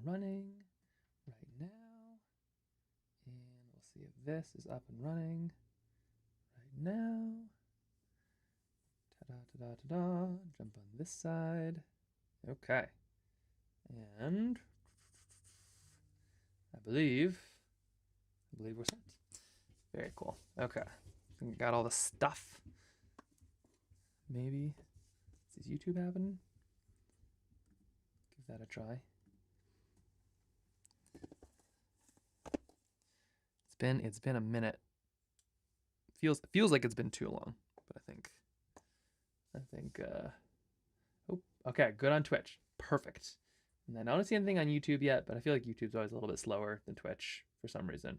running right now. And we'll see if this is up and running right now. Ta-da, ta-da, ta-da. Jump on this side. Okay. And I believe we're set. Very cool. Okay. I think we got all the stuff. Maybe. Is YouTube happening? Give that a try. It's been a minute. Feels like it's been too long, but I think oh, okay, good on Twitch. Perfect. And then I don't see anything on YouTube yet, but I feel like YouTube's always a little bit slower than Twitch for some reason.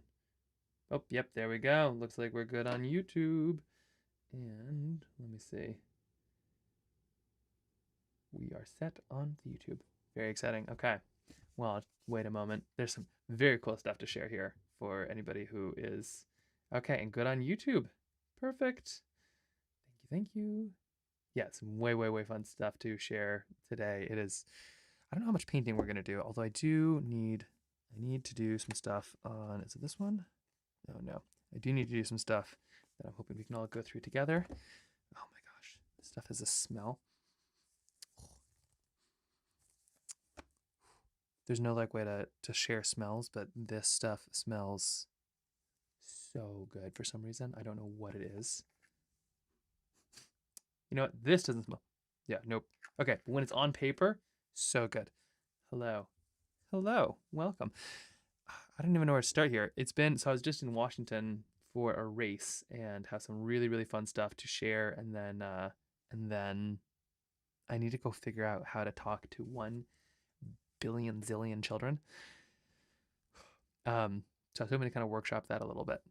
Oh, yep, there we go. Looks like we're good on YouTube. And let me see. We are set on YouTube. Very exciting. Okay. Well, wait a moment. There's some very cool stuff to share here for anybody who is okay and good on YouTube. Perfect. Thank you. Yeah, some way fun stuff to share today. It is, I don't know how much painting we're gonna do, although I need to do some stuff on, is it this one? Oh no, I do need to do some stuff that I'm hoping we can all go through together. Oh my gosh, this stuff has a smell. There's no like way to share smells, but this stuff smells so good for some reason. I don't know what it is. You know what? This doesn't smell. Yeah, nope. Okay, but when it's on paper, so good. Hello. Hello. Welcome. I don't even know where to start here. So I was just in Washington for a race and have some really fun stuff to share, and then I need to go figure out how to talk to 1 billion zillion children. So I was hoping to kind of workshop that a little bit.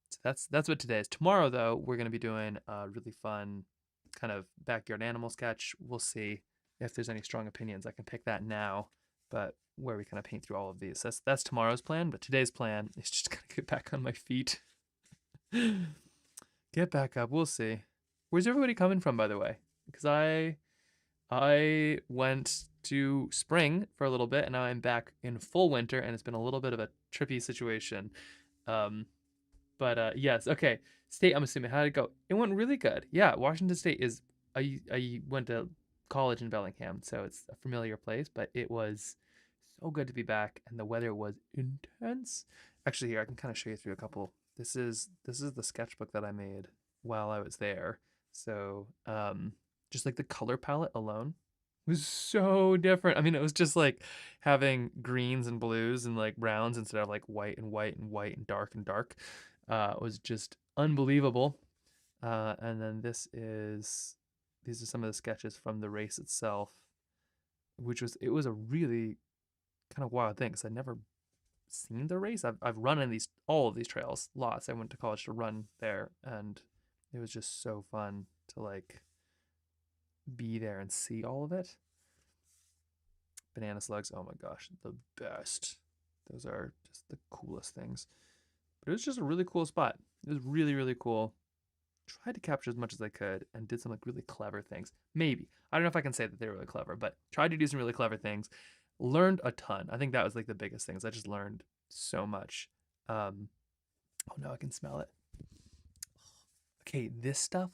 So that's what today is. Tomorrow though, we're going to be doing a really fun kind of backyard animal sketch. We'll see if there's any strong opinions. I can pick that now, but where we kind of paint through all of these. That's tomorrow's plan, but today's plan is just gonna get back on my feet. Get back up. We'll see. Where's everybody coming from, by the way? Because I went to spring for a little bit, and now I'm back in full winter, and it's been a little bit of a trippy situation. But yes, okay. State, I'm assuming. How did it go? It went really good. Yeah, Washington State is. I went to college in Bellingham, so it's a familiar place. But it was so good to be back, and the weather was intense. Actually, here I can kind of show you through a couple. This is the sketchbook that I made while I was there. So just like the color palette alone was so different. I mean, it was just like having greens and blues and like browns instead of like white and white and white and dark and dark. Was just unbelievable. And then these are some of the sketches from the race itself, it was a really kind of wild thing because I'd never seen the race. I've run in all of these trails lots. I went to college to run there, and it was just so fun to like be there and see all of it. Banana slugs, oh my gosh, the best. Those are just the coolest things. But it was just a really cool spot. It was really cool. Tried to capture as much as I could and did some like really clever things. Maybe. I don't know if I can say that they were really clever, but tried to do some really clever things. Learned a ton. I think that was like the biggest things. I just learned so much. Oh no, I can smell it. Okay, this stuff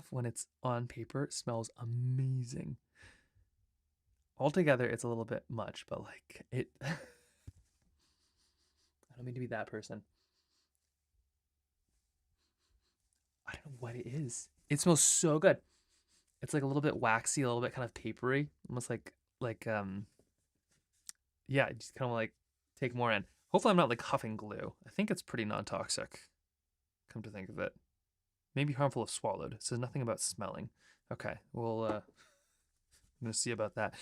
when it's on paper smells amazing. Altogether, it's a little bit much, but like it. I don't mean to be that person. I don't know what it is. It smells so good. It's like a little bit waxy, a little bit kind of papery, almost like yeah, just kind of like take more in. Hopefully, I'm not like huffing glue. I think it's pretty non-toxic. Come to think of it, maybe harmful if swallowed. It says nothing about smelling. Okay, well, I'm gonna see about that.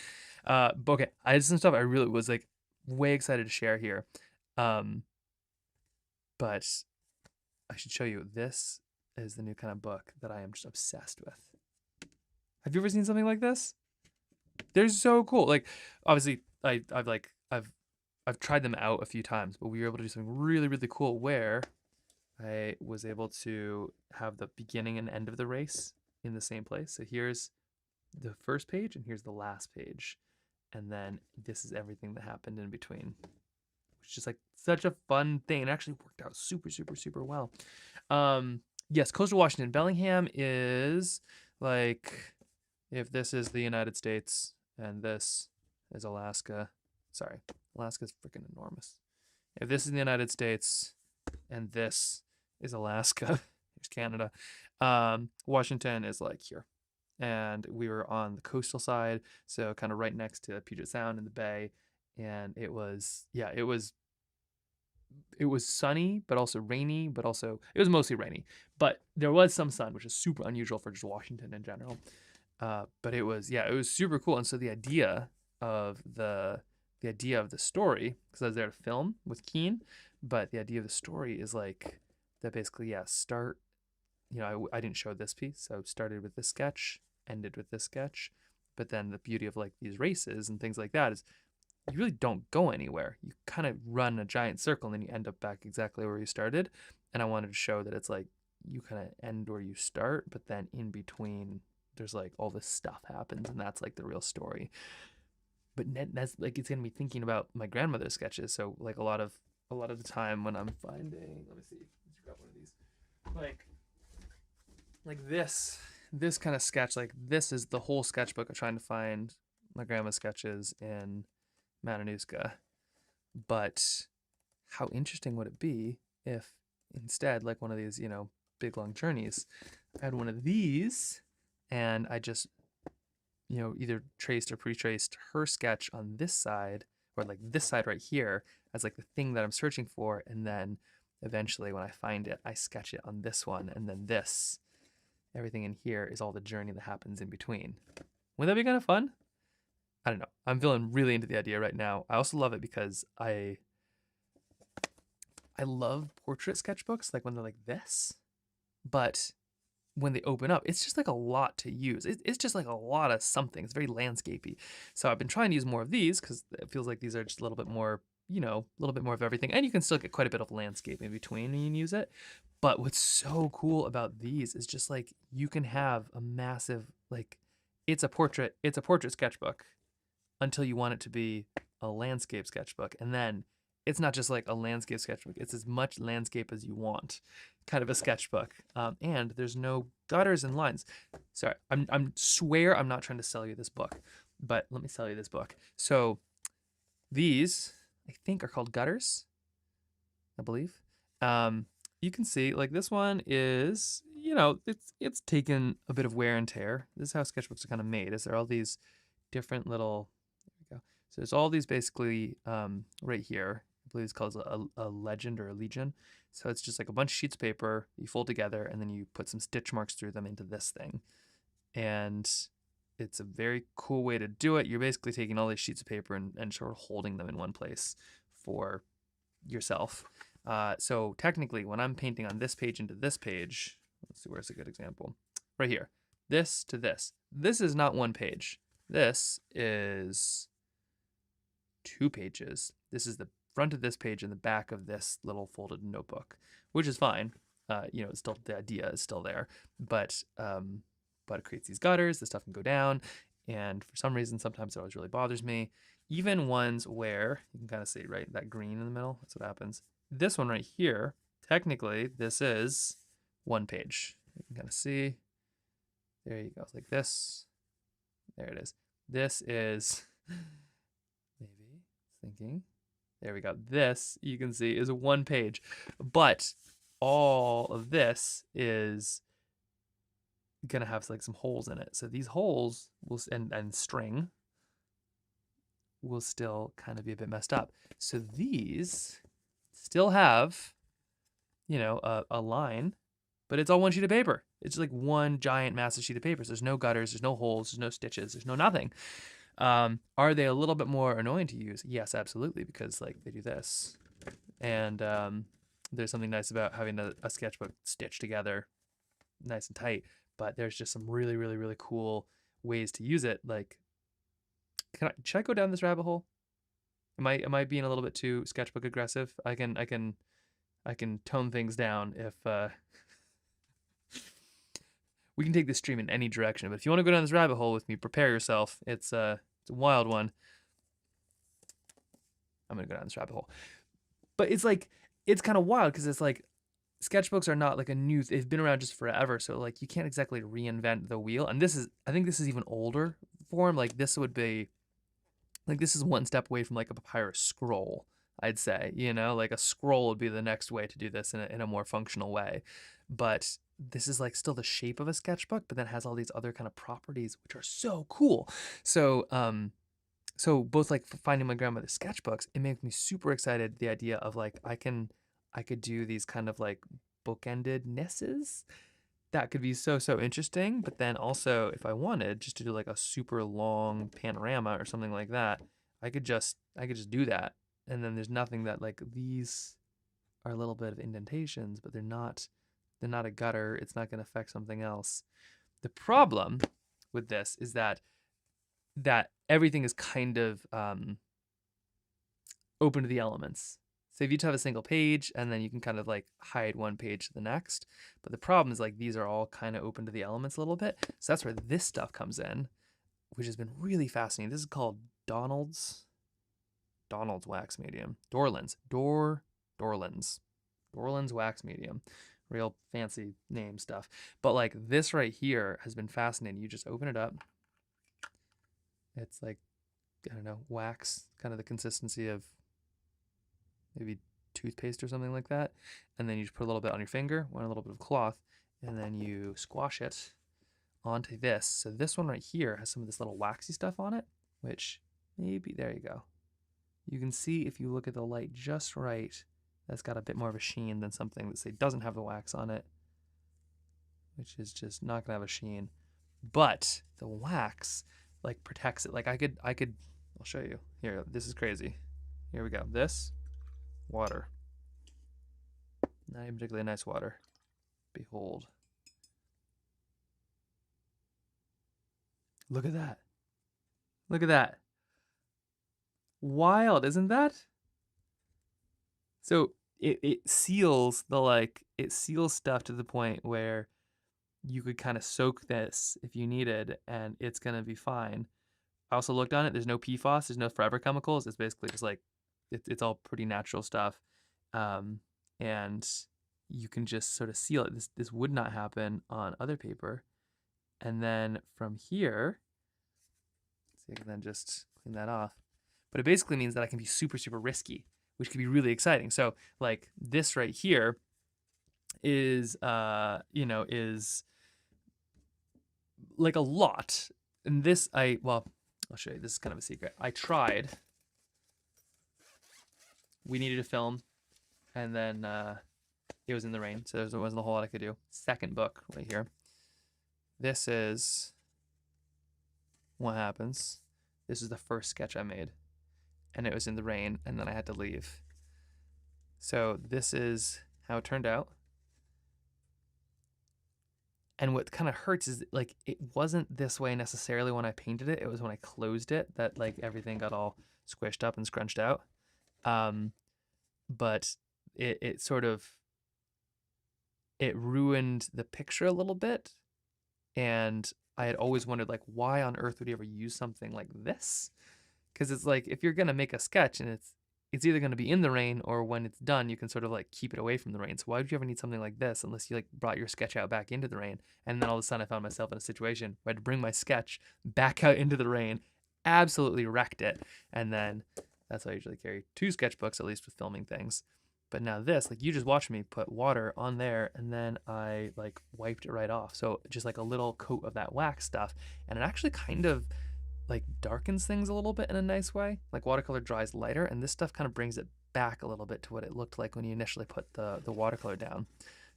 But okay, I had some stuff I really was like way excited to share here. But I should show you. This is the new kind of book that I am just obsessed with. Have you ever seen something like this? They're so cool. Like, obviously, I've tried them out a few times, but we were able to do something really cool where I was able to have the beginning and end of the race in the same place. So here's the first page and here's the last page. and then this is everything that happened in between. Which is just like such a fun thing. It actually worked out super, super, super well. Yes, coastal Washington. Bellingham is like, if this is the United States and this is Alaska. Sorry, Alaska's freaking enormous. If this is the United States and this is Alaska, here's Canada. Washington is like here. And we were on the coastal side, so kind of right next to Puget Sound and the bay. And it was sunny, but also rainy, but also it was mostly rainy. But there was some sun, which is super unusual for just Washington in general. But it was super cool. And so the idea of the story, because I was there to film with Keen, but the idea of the story is like that basically, start, I didn't show this piece, so started with this sketch, ended with this sketch. But then the beauty of like these races and things like that is you really don't go anywhere. You kind of run a giant circle and then you end up back exactly where you started. And I wanted to show that it's like you kind of end where you start, but then in between there's like all this stuff happens, and that's like the real story. But that's like, it's gonna be thinking about my grandmother's sketches. So like a lot of the time when I'm finding, let me see, let's grab one of these, like this kind of sketch, like this is the whole sketchbook of trying to find my grandma's sketches in Matanuska. But how interesting would it be if instead, like one of these, big long journeys, I had one of these and I just, either traced or pre-traced her sketch on this side, or like this side right here as like the thing that I'm searching for, and then eventually when I find it, I sketch it on this one, and then everything in here is all the journey that happens in between. Wouldn't that be kind of fun? I don't know. I'm feeling really into the idea right now. I also love it because I love portrait sketchbooks, like when they're like this, but when they open up, it's just like a lot to use. It's just like a lot of something. It's very landscapey. So I've been trying to use more of these because it feels like these are just a little bit more, a little bit more of everything. And you can still get quite a bit of landscape in between when you use it. But what's so cool about these is just like you can have a massive, like, it's a portrait sketchbook until you want it to be a landscape sketchbook. And then it's not just like a landscape sketchbook. It's as much landscape as you want, kind of a sketchbook. And there's no gutters and lines. Sorry, I'm swear I'm not trying to sell you this book, but let me sell you this book. So these, I think, are called gutters, I believe. You can see like this one is, it's taken a bit of wear and tear. This is how sketchbooks are kind of made. Is there all these different little, there we go. So there's all these basically right here. I believe it's called a legend or a legion. So it's just like a bunch of sheets of paper you fold together, and then you put some stitch marks through them into this thing. And it's a very cool way to do it. You're basically taking all these sheets of paper and sort of holding them in one place for yourself. So technically, when I'm painting on this page into this page, let's see, where's a good example? Right here. This to this. This is not one page. This is 2 pages. This is the front of this page and the back of this little folded notebook, which is fine. It's still, the idea is still there, but it creates these gutters. The stuff can go down, and for some reason, sometimes it always really bothers me. Even ones where you can kind of see right that green in the middle. That's what happens. This one right here, technically, this is 1 page. You can kind of see. There you go. It's like this. There it is. This is maybe thinking. There we go. This, you can see, is a 1 page. But all of this is going to have like some holes in it. So these holes will, and string will still kind of be a bit messed up. So these still have, a line, but it's all 1 sheet of paper. It's like one giant massive sheet of paper. So there's no gutters, there's no holes, there's no stitches, there's no nothing. Are they a little bit more annoying to use? Yes, absolutely, because like they do this. And there's something nice about having a sketchbook stitched together nice and tight, but there's just some really, really, really cool ways to use it. Like, should I go down this rabbit hole? Am I being a little bit too sketchbook aggressive? I can tone things down if we can take this stream in any direction. But if you want to go down this rabbit hole with me, prepare yourself. It's a wild one. I'm gonna go down this rabbit hole. But it's like it's kind of wild because it's like sketchbooks are not like a new. They've been around just forever, so like you can't exactly reinvent the wheel. And this is, I think this is even older form. Like this would be, like this is one step away from like a papyrus scroll. I'd say, you know, like a scroll would be the next way to do this in a more functional way. But this is like still the shape of a sketchbook, but then has all these other kind of properties which are so cool. So so both like finding my grandmother's sketchbooks, it makes me super excited, the idea of like I could do these kind of like bookendednesses that could be so interesting. But then also if I wanted just to do like a super long panorama or something like that, I could just do that. And then there's nothing that, like, these are a little bit of indentations, but they're not a gutter. It's not going to affect something else. The problem with this is that everything is kind of open to the elements. So if you have a single page and then you can kind of like hide one page to the next. But the problem is like these are all kind of open to the elements a little bit. So that's where this stuff comes in, which has been really fascinating. This is called Donald's wax medium. Dorland's wax medium. Real fancy name stuff. But like this right here has been fascinating. You just open it up. It's like, I don't know, wax, kind of the consistency of maybe toothpaste or something like that. And then you just put a little bit on your finger, a little bit of cloth, and then you squash it onto this. So this one right here has some of this little waxy stuff on it, which maybe, there you go. You can see if you look at the light just right, that's got a bit more of a sheen than something that, say, doesn't have the wax on it, which is just not gonna have a sheen. But the wax like protects it. Like I could, I'll show you. Here, this is crazy. Here we go. This water. Not even particularly nice water. Behold. Look at that. Look at that. Wild, isn't that? So it seals the, like, it seals stuff to the point where you could kind of soak this if you needed and it's gonna be fine. I also looked on it. There's no PFAS. There's no forever chemicals. It's basically just like it's all pretty natural stuff, and you can just sort of seal it. This would not happen on other paper. And then from here, see, I can then just clean that off. But it basically means that I can be super risky, which could be really exciting. So like this right here is is like a lot. And this well, I'll show you. This is kind of a secret. I tried. We needed to film, and then it was in the rain, so there wasn't a whole lot I could do. Second book right here. This is what happens. This is the first sketch I made, and it was in the rain, and then I had to leave. So this is how it turned out. And what kind of hurts is like it wasn't this way necessarily when I painted it. It was when I closed it that like everything got all squished up and scrunched out. But it sort of, it ruined the picture a little bit. And I had always wondered, like, why on earth would you ever use something like this? Because it's like, if you're gonna make a sketch and it's either going to be in the rain or when it's done, you can sort of like keep it away from the rain. So why would you ever need something like this unless you like brought your sketch out back into the rain? And then all of a sudden I found myself in a situation where I had to bring my sketch back out into the rain, absolutely wrecked it. And then that's why I usually carry 2 sketchbooks, at least with filming things. But now this, like, you just watched me put water on there and then I like wiped it right off. So just like a little coat of that wax stuff. And it actually kind of like darkens things a little bit in a nice way. Like watercolor dries lighter, and this stuff kind of brings it back a little bit to what it looked like when you initially put the watercolor down.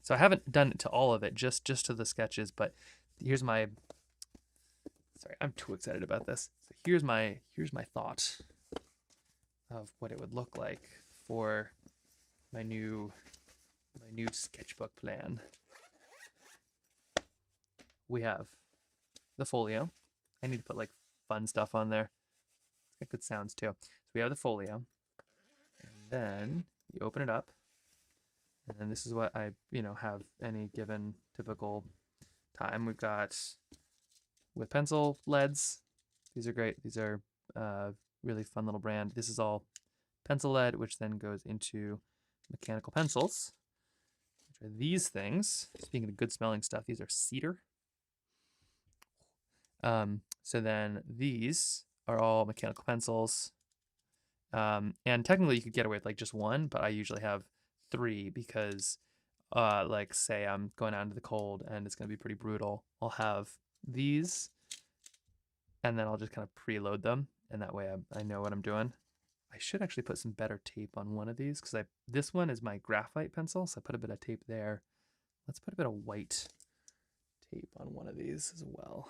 So I haven't done it to all of it, just to the sketches, but here's my, sorry, I'm too excited about this. So here's my thought of what it would look like for my new sketchbook plan. We have the folio. I need to put like fun stuff on there. It's got good sounds too. So we have the folio, and then you open it up, and then this is what I have any given typical time. We've got with pencil leads. These are great. These are really fun little brand. This is all pencil lead, which then goes into mechanical pencils, which are these things. Speaking of good smelling stuff, these are cedar. So then these are all mechanical pencils. And technically you could get away with like just one, but I usually have 3 because like say I'm going out into the cold and it's going to be pretty brutal. I'll have these and then I'll just kind of preload them, and that way I know what I'm doing. I should actually put some better tape on one of these because this one is my graphite pencil, so I put a bit of tape there. Let's put a bit of white tape on one of these as well.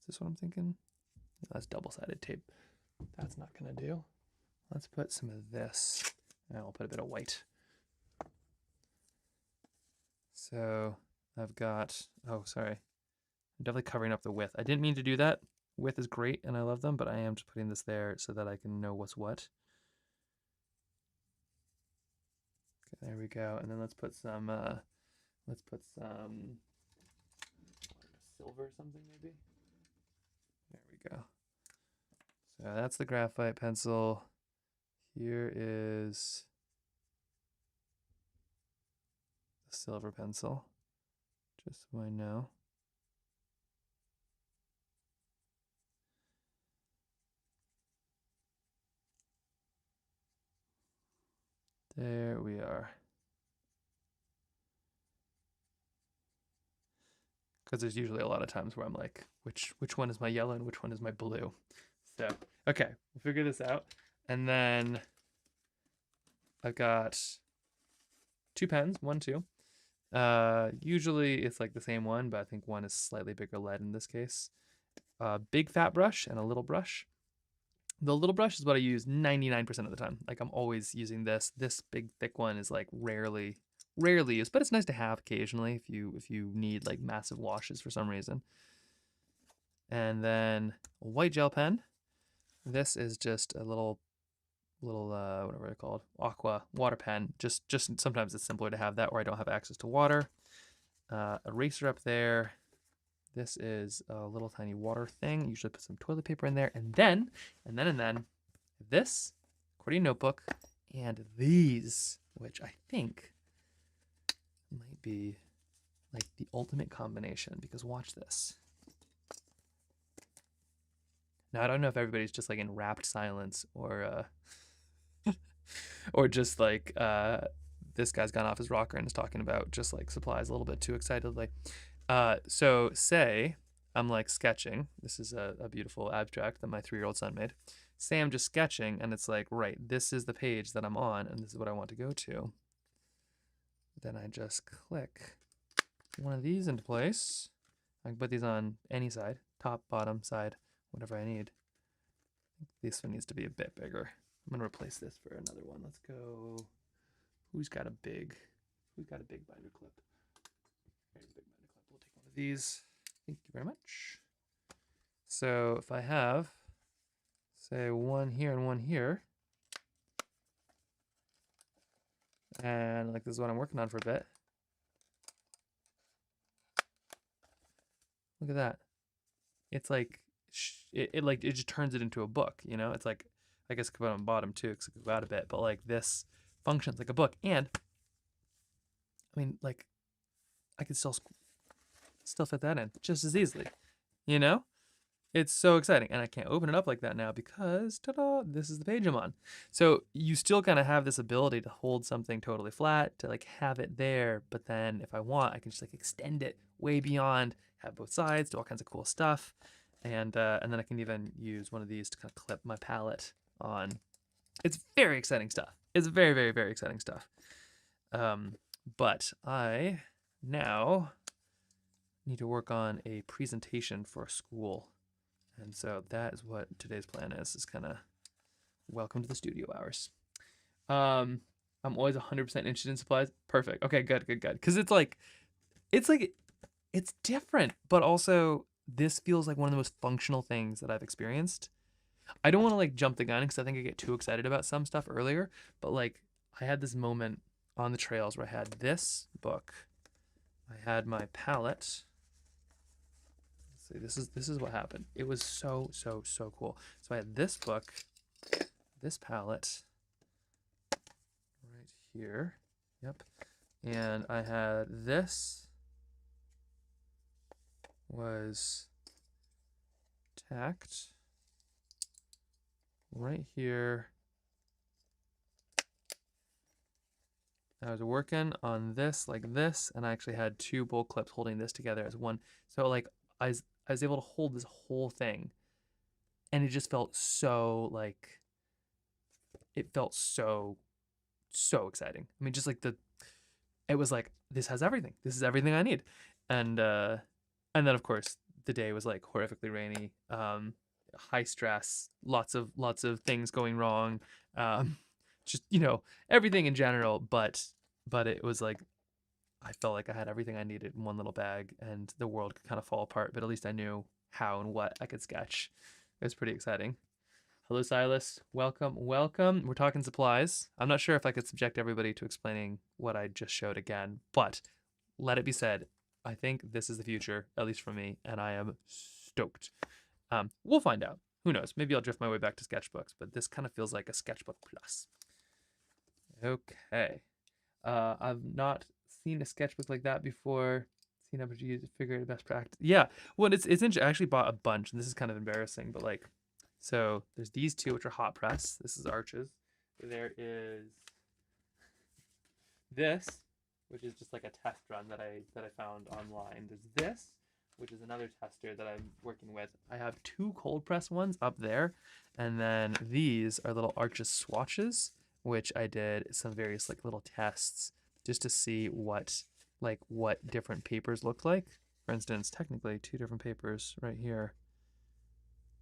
Is this what I'm thinking? No, that's double-sided tape. That's not gonna do. Let's put some of this, and I'll put a bit of white. So I've got, oh, sorry. I'm definitely covering up the width. I didn't mean to do that. Width is great, and I love them, but I am just putting this there so that I can know what's what. Okay, there we go. And then let's put some silver or something maybe. There we go. So that's the graphite pencil. Here is the silver pencil, just so I know. There we are. Because there's usually a lot of times where I'm like, which one is my yellow and which one is my blue? So, okay, we'll figure this out. And then I've got 2 pens, 1, 2. Usually it's like the same one, but I think one is slightly bigger lead in this case. Big fat brush and a little brush. The little brush is what I use 99% of the time. Like I'm always using this. This big thick one is like rarely used, but it's nice to have occasionally if you need like massive washes for some reason. And then a white gel pen. This is just a little whatever they're called, aqua water pen. Just sometimes it's simpler to have that, or I don't have access to water. Eraser up there. This is a little tiny water thing. Usually put some toilet paper in there, and then this accordion notebook, and these, which I think might be like the ultimate combination, because watch this. Now I don't know if everybody's just like in rapt silence or or just like this guy's gone off his rocker and is talking about just like supplies a little bit too excitedly. So say I'm like sketching. This is a beautiful abstract that my 3-year-old son made. Say I'm just sketching and it's like, right, this is the page that I'm on and this is what I want to go to. Then I just click one of these into place. I can put these on any side, top, bottom, side, whatever I need. This one needs to be a bit bigger. I'm gonna replace this for another one. Let's go. Who's got a big binder clip? Here's a big binder clip. We'll take one of these. Thank you very much. So if I have, say, one here and one here, and like this is what I'm working on for a bit. Look at that. It's like it just turns it into a book, you know? It's like, I guess I could put it on the bottom too because it could go out a bit, but like this functions like a book. And I mean, like I could still fit that in just as easily, you know? It's so exciting. And I can't open it up like that now because, ta-da, this is the page I'm on. So you still kind of have this ability to hold something totally flat, to like have it there. But then if I want, I can just like extend it way beyond, have both sides, do all kinds of cool stuff. And then I can even use one of these to kind of clip my palette on. It's very exciting stuff. It's very, very, very exciting stuff. But I now need to work on a presentation for a school. And so that is what today's plan is kind of welcome to the studio hours. I'm always 100% interested in supplies. Perfect. Okay, good. Because it's different, but also this feels like one of the most functional things that I've experienced. I don't want to like jump the gun because I think I get too excited about some stuff earlier, but like I had this moment on the trails where I had this book, I had my palette. Let's see, this is what happened. It was so cool. So I had this book, this palette, here. Yep. And I had this was tacked right here. I was working on this like this, and I actually had two bowl clips holding this together as one. So like I was able to hold this whole thing, and it just felt so like it felt so exciting. I mean, just like it was like this has everything. This is everything I need, and then of course the day was like horrifically rainy, high stress, lots of things going wrong, just everything in general. But it was like I felt like I had everything I needed in one little bag, and the world could kind of fall apart. But at least I knew how and what I could sketch. It was pretty exciting. Hello, Silas. Welcome, welcome. We're talking supplies. I'm not sure if I could subject everybody to explaining what I just showed again, but let it be said, I think this is the future, at least for me, and I am stoked. We'll find out. Who knows? Maybe I'll drift my way back to sketchbooks, but this kind of feels like a sketchbook plus. Okay. I've not seen a sketchbook like that before. Seen how to use it, figure out best practice. Yeah. Well, it's interesting. I actually bought a bunch, and this is kind of embarrassing, but like, so there's these two, which are hot press. This is arches. There is this, which is just like a test run that I found online. There's this, which is another tester that I'm working with. I have two cold press ones up there, and then these are little arches swatches, which I did some various like little tests just to see what different papers looked like. For instance, technically two different papers right here.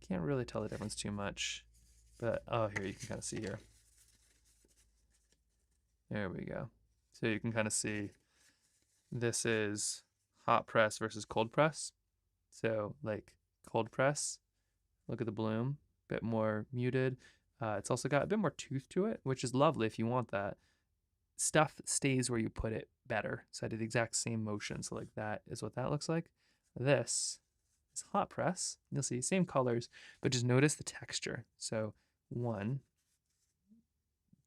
Can't really tell the difference too much, but oh, here you can kind of see here. There we go. So you can kind of see this is hot press versus cold press. So like cold press, look at the bloom, a bit more muted. It's also got a bit more tooth to it, which is lovely if you want that. Stuff stays where you put it better. So I did the exact same motion. So like that is what that looks like. This is hot press. You'll see same colors, but just notice the texture. So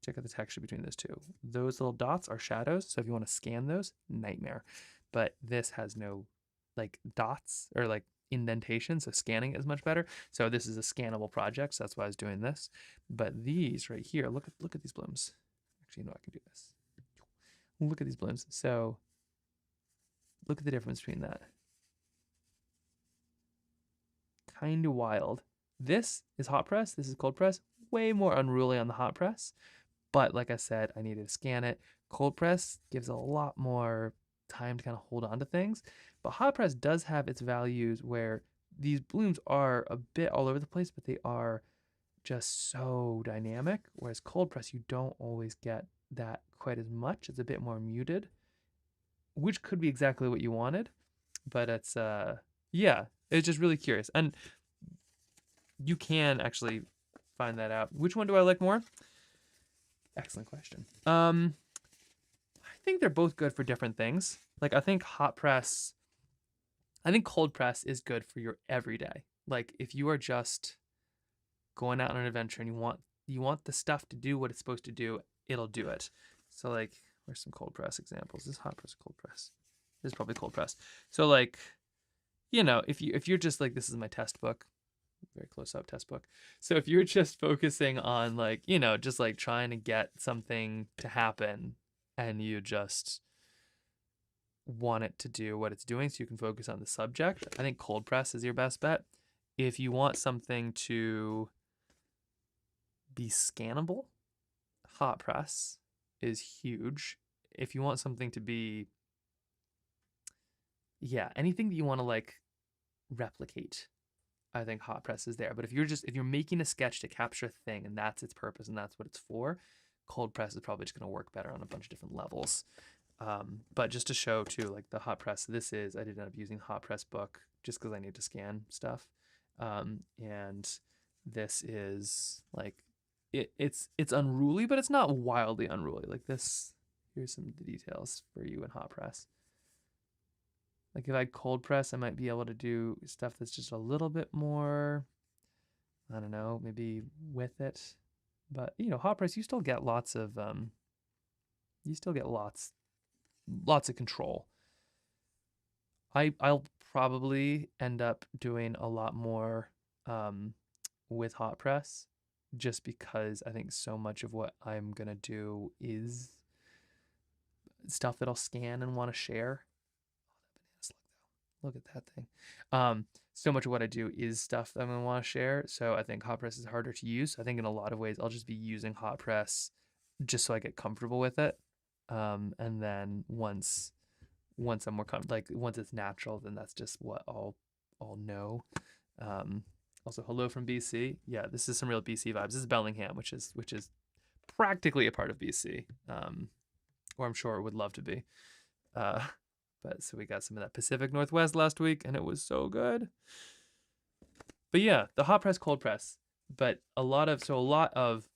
check out the texture between those two. Those little dots are shadows. So if you want to scan those, nightmare. But this has no like dots or like indentation, so scanning is much better. So this is a scannable project, so that's why I was doing this. But these right here, look at these blooms. Actually, I can do this. Look at these blooms. So look at the difference between that. Kind of wild. This is hot press. This is cold press. Way more unruly on the hot press. But like I said, I needed to scan it. Cold press gives a lot more time to kind of hold on to things. But hot press does have its values where these blooms are a bit all over the place, but they are just so dynamic. Whereas cold press, you don't always get that quite as much. It's a bit more muted, which could be exactly what you wanted. But it's, yeah, it's just really curious. And you can actually find that out. Which one do I like more? Excellent question. I think they're both good for different things. Like I think cold press is good for your everyday. Like if you are just going out on an adventure and you want the stuff to do what it's supposed to do, it'll do it. So like, where's some cold press examples? This is hot press, cold press. This is probably cold press. So like, if you're just like, this is my test book, very close up test book. So if you're just focusing on like, just like trying to get something to happen and you just want it to do what it's doing so you can focus on the subject, I think cold press is your best bet. If you want something to be scannable, hot press is huge. If you want something to be, anything that you want to like replicate, I think hot press is there. But if you're making a sketch to capture a thing and that's its purpose and that's what it's for, cold press is probably just going to work better on a bunch of different levels. But just to show too, like the hot press, I did end up using hot press book just because I need to scan stuff. And this is like, it's unruly, but it's not wildly unruly. Like this, here's some of the details for you in hot press. Like if I cold press, I might be able to do stuff that's just a little bit more, I don't know, maybe with it. But hot press, you still get lots of you still get lots of control. I'll probably end up doing a lot more with hot press, just because I think so much of what I'm gonna do is stuff that I'll scan and want to share. Look at that thing. So much of what I do is stuff that I'm gonna want to share. So I think hot press is harder to use. I think in a lot of ways I'll just be using hot press just so I get comfortable with it. And then once I'm more like once it's natural, then that's just what I'll know. Also, hello from BC. Yeah, this is some real BC vibes. This is Bellingham, which is practically a part of BC, or I'm sure it would love to be. But so we got some of that Pacific Northwest last week, and it was so good. But yeah, the hot press, cold press. But a lot of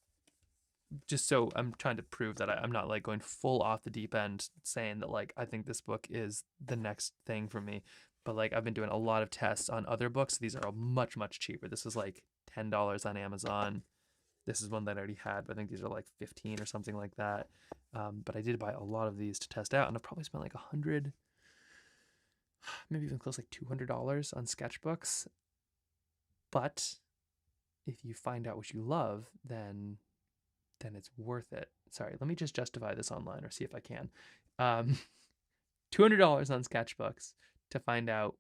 just so I'm trying to prove that I'm not like going full off the deep end, saying that like I think this book is the next thing for me. But like I've been doing a lot of tests on other books. These are much cheaper. This is like $10 on Amazon. This is one that I already had, but I think these are like 15 or something like that. But I did buy a lot of these to test out, and I've probably spent like 100, maybe even close like $200 on sketchbooks. But if you find out what you love, then it's worth it. Sorry, let me just justify this online or see if I can. $200 on sketchbooks to find out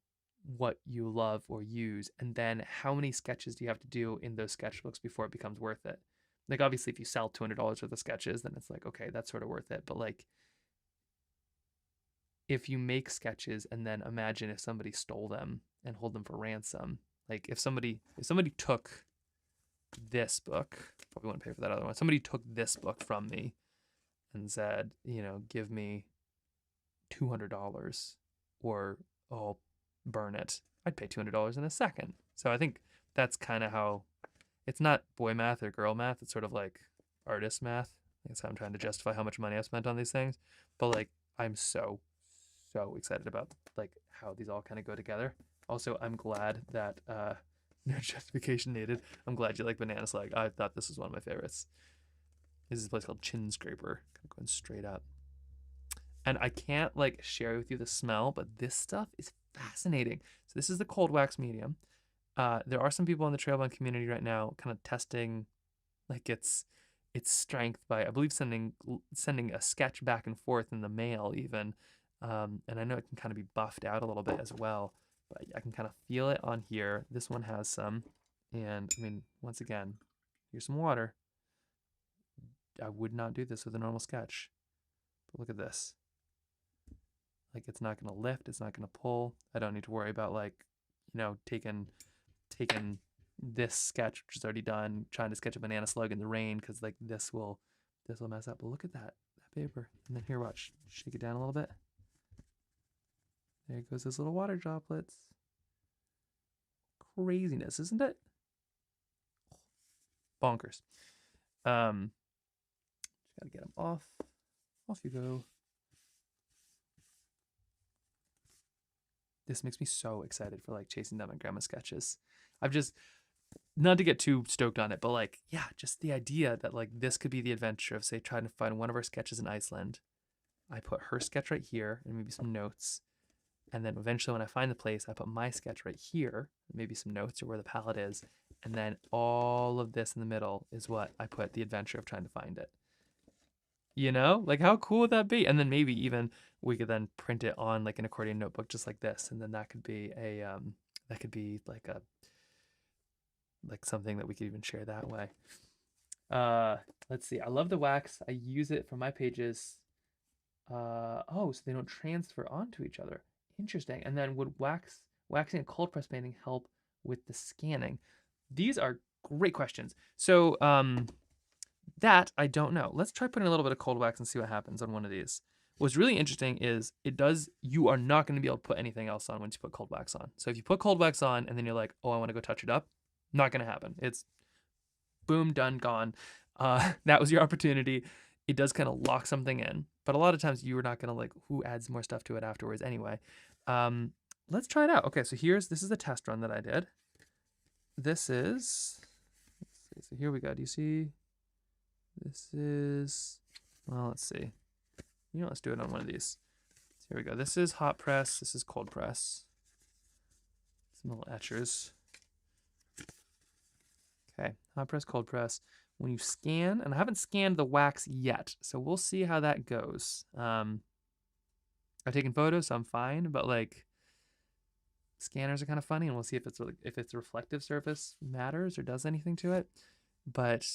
what you love or use, and then how many sketches do you have to do in those sketchbooks before it becomes worth it? Like obviously if you sell $200 worth of sketches, then it's like, okay, that's sort of worth it. But like if you make sketches and then imagine if somebody stole them and hold them for ransom, like if somebody took this book, probably wouldn't pay for that other one. Somebody took this book from me and said, give me $200 or I'll burn it. I'd pay $200 in a second. So I think that's kind of how, it's not boy math or girl math. It's sort of like artist math. That's how I'm trying to justify how much money I spent on these things. But like, I'm so excited about like how these all kind of go together. Also, I'm glad that no justification needed. I'm glad you like Banana Slag. I thought this was one of my favorites. This is a place called Chin Scraper, kind of going straight up. And I can't like share with you the smell, but this stuff is fascinating. So this is the cold wax medium. There are some people in the Trailbound community right now kind of testing like its strength by, I believe, sending a sketch back and forth in the mail even. And I know it can kind of be buffed out a little bit as well, but I can kind of feel it on here. This one has some, and I mean, once again, here's some water. I would not do this with a normal sketch, but look at this. Like it's not going to lift, it's not going to pull. I don't need to worry about like, taking this sketch, which is already done, trying to sketch a banana slug in the rain, because like this will mess up. But look at that paper. And then here, watch, shake it down a little bit. There goes those little water droplets. Craziness, isn't it? Bonkers. Just gotta get them off. Off you go. This makes me so excited for like chasing down my grandma's sketches. I've just, not to get too stoked on it, but like, yeah, just the idea that like this could be the adventure of, say, trying to find one of our sketches in Iceland. I put her sketch right here and maybe some notes. And then eventually when I find the place, I put my sketch right here, maybe some notes or where the palette is. And then all of this in the middle is what I put the adventure of trying to find it. Like how cool would that be? And then maybe even we could then print it on like an accordion notebook just like this. And then that could be like something that we could even share that way. Let's see. I love the wax. I use it for my pages. So they don't transfer onto each other. Interesting. And then would waxing and cold press painting help with the scanning? These are great questions. So that I don't know. Let's try putting a little bit of cold wax and see what happens on one of these. What's really interesting is you are not going to be able to put anything else on once you put cold wax on. So if you put cold wax on and then you're like, oh, I want to go touch it up, not going to happen. It's boom, done, gone. That was your opportunity. It does kind of lock something in, but a lot of times you are not going to like, who adds more stuff to it afterwards anyway. Let's try it out. Okay, so this is the test run that I did. This is, let's see, so here we go. Do you see? This is, well, let's see. You know, let's do it on one of these. So here we go. This is hot press. This is cold press. Some little etchers. Okay, hot press, cold press. When you scan, and I haven't scanned the wax yet, so we'll see how that goes. I've taken photos, so I'm fine, but like scanners are kind of funny, and we'll see if it's a reflective surface matters or does anything to it. But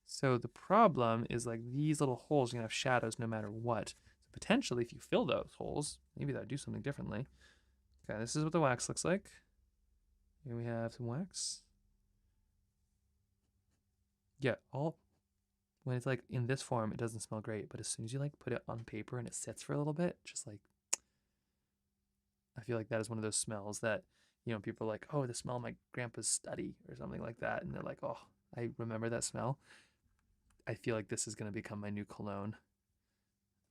so the problem is like these little holes are gonna have shadows no matter what. So potentially, if you fill those holes, maybe that would do something differently. Okay, this is what the wax looks like. Here we have some wax. Yeah, when it's like in this form, it doesn't smell great, but as soon as you like put it on paper and it sits for a little bit, just like, I feel like that is one of those smells that, you know, people are like, oh, the smell of my grandpa's study or something like that. And they're like, oh, I remember that smell. I feel like this is going to become my new cologne.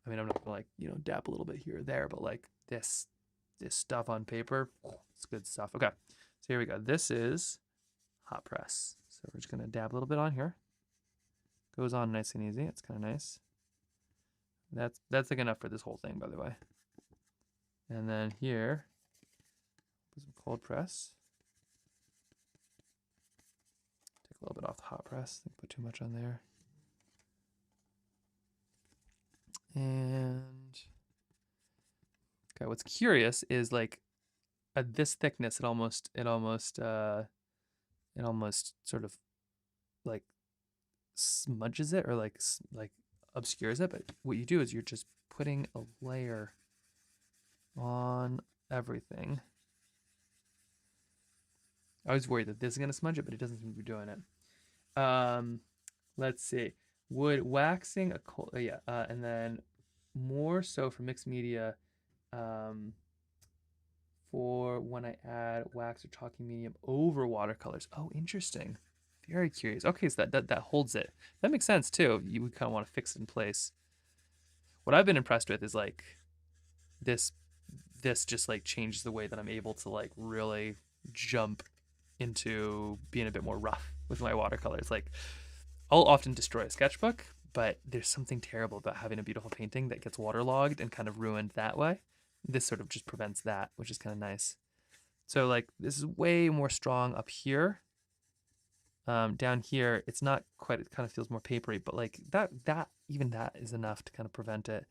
I mean, I'm not gonna like, you know, dab a little bit here or there, but like this stuff on paper, it's good stuff. Okay, so here we go. This is hot press. So we're just gonna dab a little bit on here. Goes on nice and easy. It's kind of nice. That's like enough for this whole thing, by the way. And then here, some cold press. Take a little bit off the hot press. Don't put too much on there. And okay, what's curious is like at this thickness, it almost sort of like smudges it or like obscures it. But what you do is you're just putting a layer on everything. I was worried that this is gonna smudge it, but it doesn't seem to be doing it. Let's see. Would waxing a cold, and then more so for mixed media, for when I add wax or chalky medium over watercolors. Oh, interesting. Very curious. Okay, so that holds it. That makes sense too. You would kind of want to fix it in place. What I've been impressed with is like this just like changes the way that I'm able to like really jump into being a bit more rough with my watercolors. Like I'll often destroy a sketchbook, but there's something terrible about having a beautiful painting that gets waterlogged and kind of ruined that way. This sort of just prevents that, which is kind of nice. So like this is way more strong up here. Down here, it's not quite, it kind of feels more papery, but like even that is enough to kind of prevent it.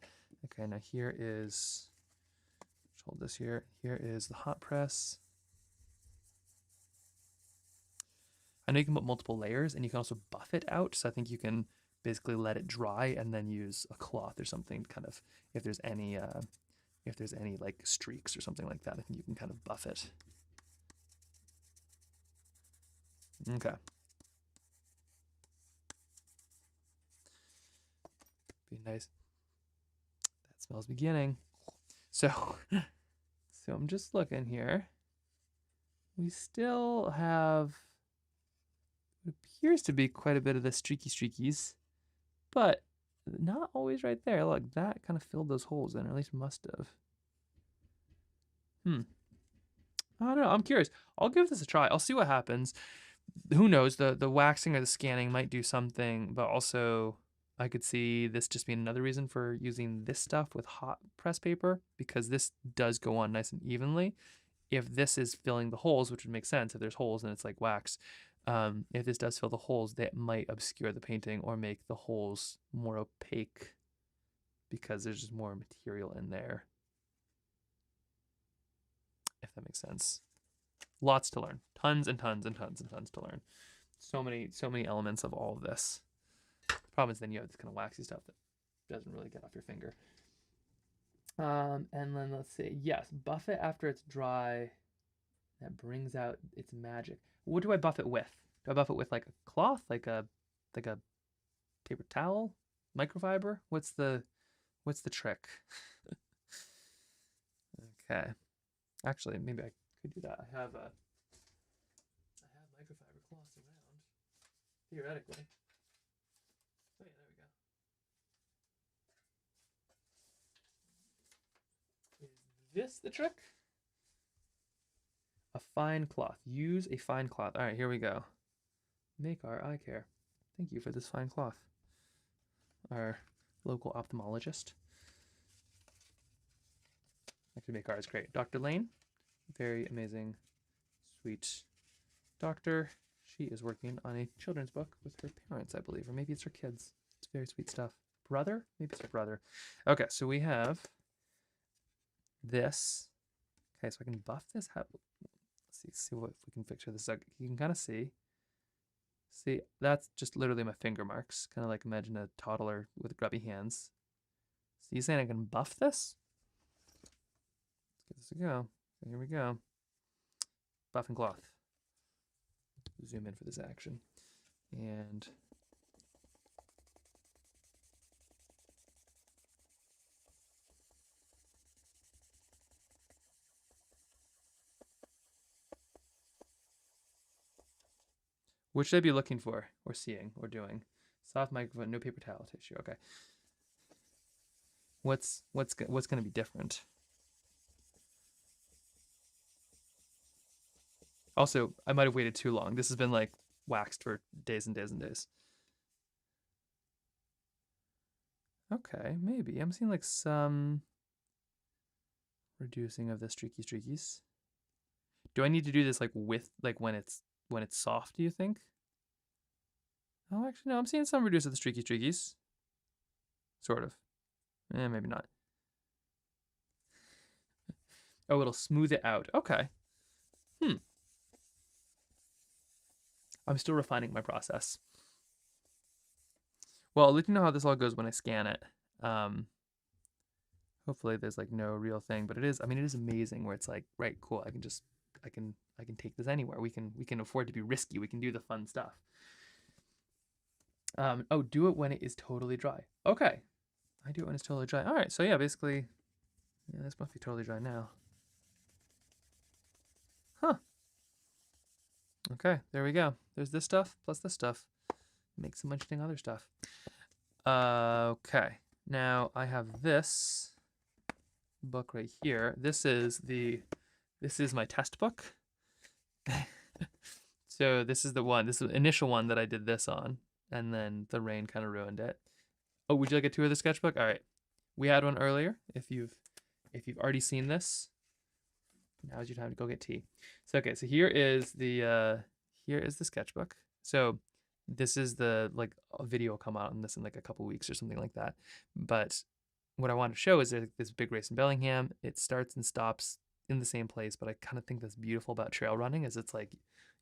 Okay, now here is, let's hold this here. Here is the hot press. I know you can put multiple layers and you can also buff it out. So I think you can basically let it dry and then use a cloth or something kind of, if there's any like streaks or something like that, I think you can kind of buff it. Okay. Be nice. That smells beginning. So I'm just looking here. We still have what appears to be quite a bit of the streakies, but not always right there. Look, that kind of filled those holes in, or at least must have. I don't know. I'm curious. I'll give this a try. I'll see what happens. Who knows? The waxing or the scanning might do something, but also I could see this just being another reason for using this stuff with hot press paper, because this does go on nice and evenly. If this is filling the holes, which would make sense if there's holes and it's like wax, if this does fill the holes, that might obscure the painting or make the holes more opaque because there's just more material in there. If that makes sense. Lots to learn. Tons and tons and tons and tons to learn. So many elements of all of this. The problem is then you have this kind of waxy stuff that doesn't really get off your finger. And then let's see. Yes, buff it after it's dry. That brings out its magic. What do I buff it with? Do I buff it with like a cloth, like a paper towel, microfiber? What's the trick? Okay. Actually, maybe I could do that. I have microfiber cloths around, theoretically. Oh yeah, there we go. Is this the trick? A fine cloth. Use a fine cloth. All right, here we go. Make our eye care. Thank you for this fine cloth. Our local ophthalmologist. to make ours great. Dr. Lane, very amazing, sweet doctor. She is working on a children's book with her parents, I believe, or maybe it's her kids. It's very sweet stuff. Brother? Maybe it's her brother. Okay, so we have this. Okay, so I can buff this. Let's see what if we can picture this. You can kind of see. See, that's just literally my finger marks. Kind of like imagine a toddler with grubby hands. So you saying I can buff this? Let's give this a go. So here we go. Buff and cloth. Zoom in for this action. And what should I be looking for or seeing or doing? Soft microphone, no paper towel tissue. Okay. What's going to be different? Also, I might have waited too long. This has been like waxed for days and days and days. Okay, maybe. I'm seeing like some reducing of the streakies. Do I need to do this like with like when it's soft, do you think? Oh, actually no, I'm seeing some reduce of the streakies. Sort of. Maybe not. Oh, it'll smooth it out. Okay. I'm still refining my process. Well, I'll let you know how this all goes when I scan it. Hopefully there's like no real thing, but it is, I mean, it is amazing where it's like, right, cool. I can take this anywhere. We can afford to be risky. We can do the fun stuff. Oh, do it when it is totally dry. Okay. I do it when it's totally dry. All right. So yeah, basically, yeah, this must be totally dry now. Huh. Okay, there we go. There's this stuff plus this stuff. Make some interesting other stuff. Okay, now I have this book right here. This is my test book. So this is the one. This is the initial one that I did this on, and then the rain kind of ruined it. Oh, would you like a tour of the sketchbook? All right, we had one earlier. If you've already seen this, now's your time to go get tea. So okay, so here is the sketchbook. So this is the like a video will come out on this in like a couple weeks or something like that. But what I want to show is this big race in Bellingham. It starts and stops in the same place, but I kind of think that's beautiful about trail running is it's like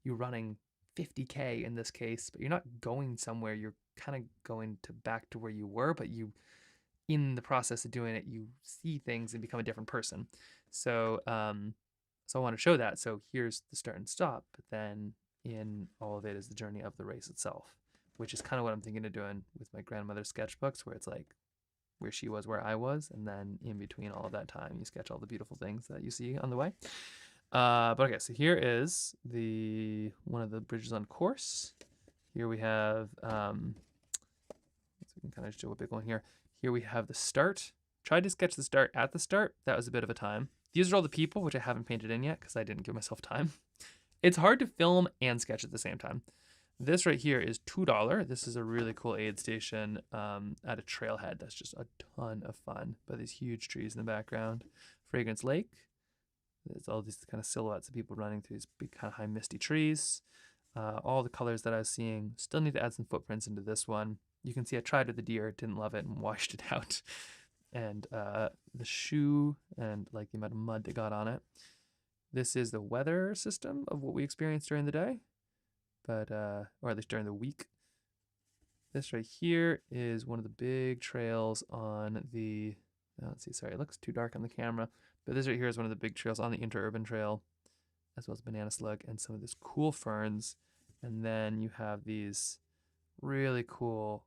you're running 50K in this case, but you're not going somewhere. You're kind of going back to where you were, but you in the process of doing it, you see things and become a different person. So so I want to show that. So here's the start and stop, but then in all of it is the journey of the race itself, which is kind of what I'm thinking of doing with my grandmother's sketchbooks, where it's like where she was, where I was, and then in between all of that time, you sketch all the beautiful things that you see on the way. But okay, so here is one of the bridges on course. Here we have, so we can kind of show a big one here. Here we have the start. Tried to sketch the start at the start. That was a bit of a time. These are all the people, which I haven't painted in yet because I didn't give myself time. It's hard to film and sketch at the same time. This right here is $2. This is a really cool aid station at a trailhead. That's just a ton of fun. But these huge trees in the background. Fragrance Lake. There's all these kind of silhouettes of people running through these big kind of high misty trees. All the colors that I was seeing. Still need to add some footprints into this one. You can see I tried with the deer, didn't love it, and washed it out. And the shoe and like the amount of mud that got on it. This is the weather system of what we experienced during the day, but or at least during the week. This right here is one of the big trails on the, let's see, sorry, it looks too dark on the camera, but this right here is one of the big trails on the interurban trail, as well as banana slug and some of this cool ferns. And then you have these really cool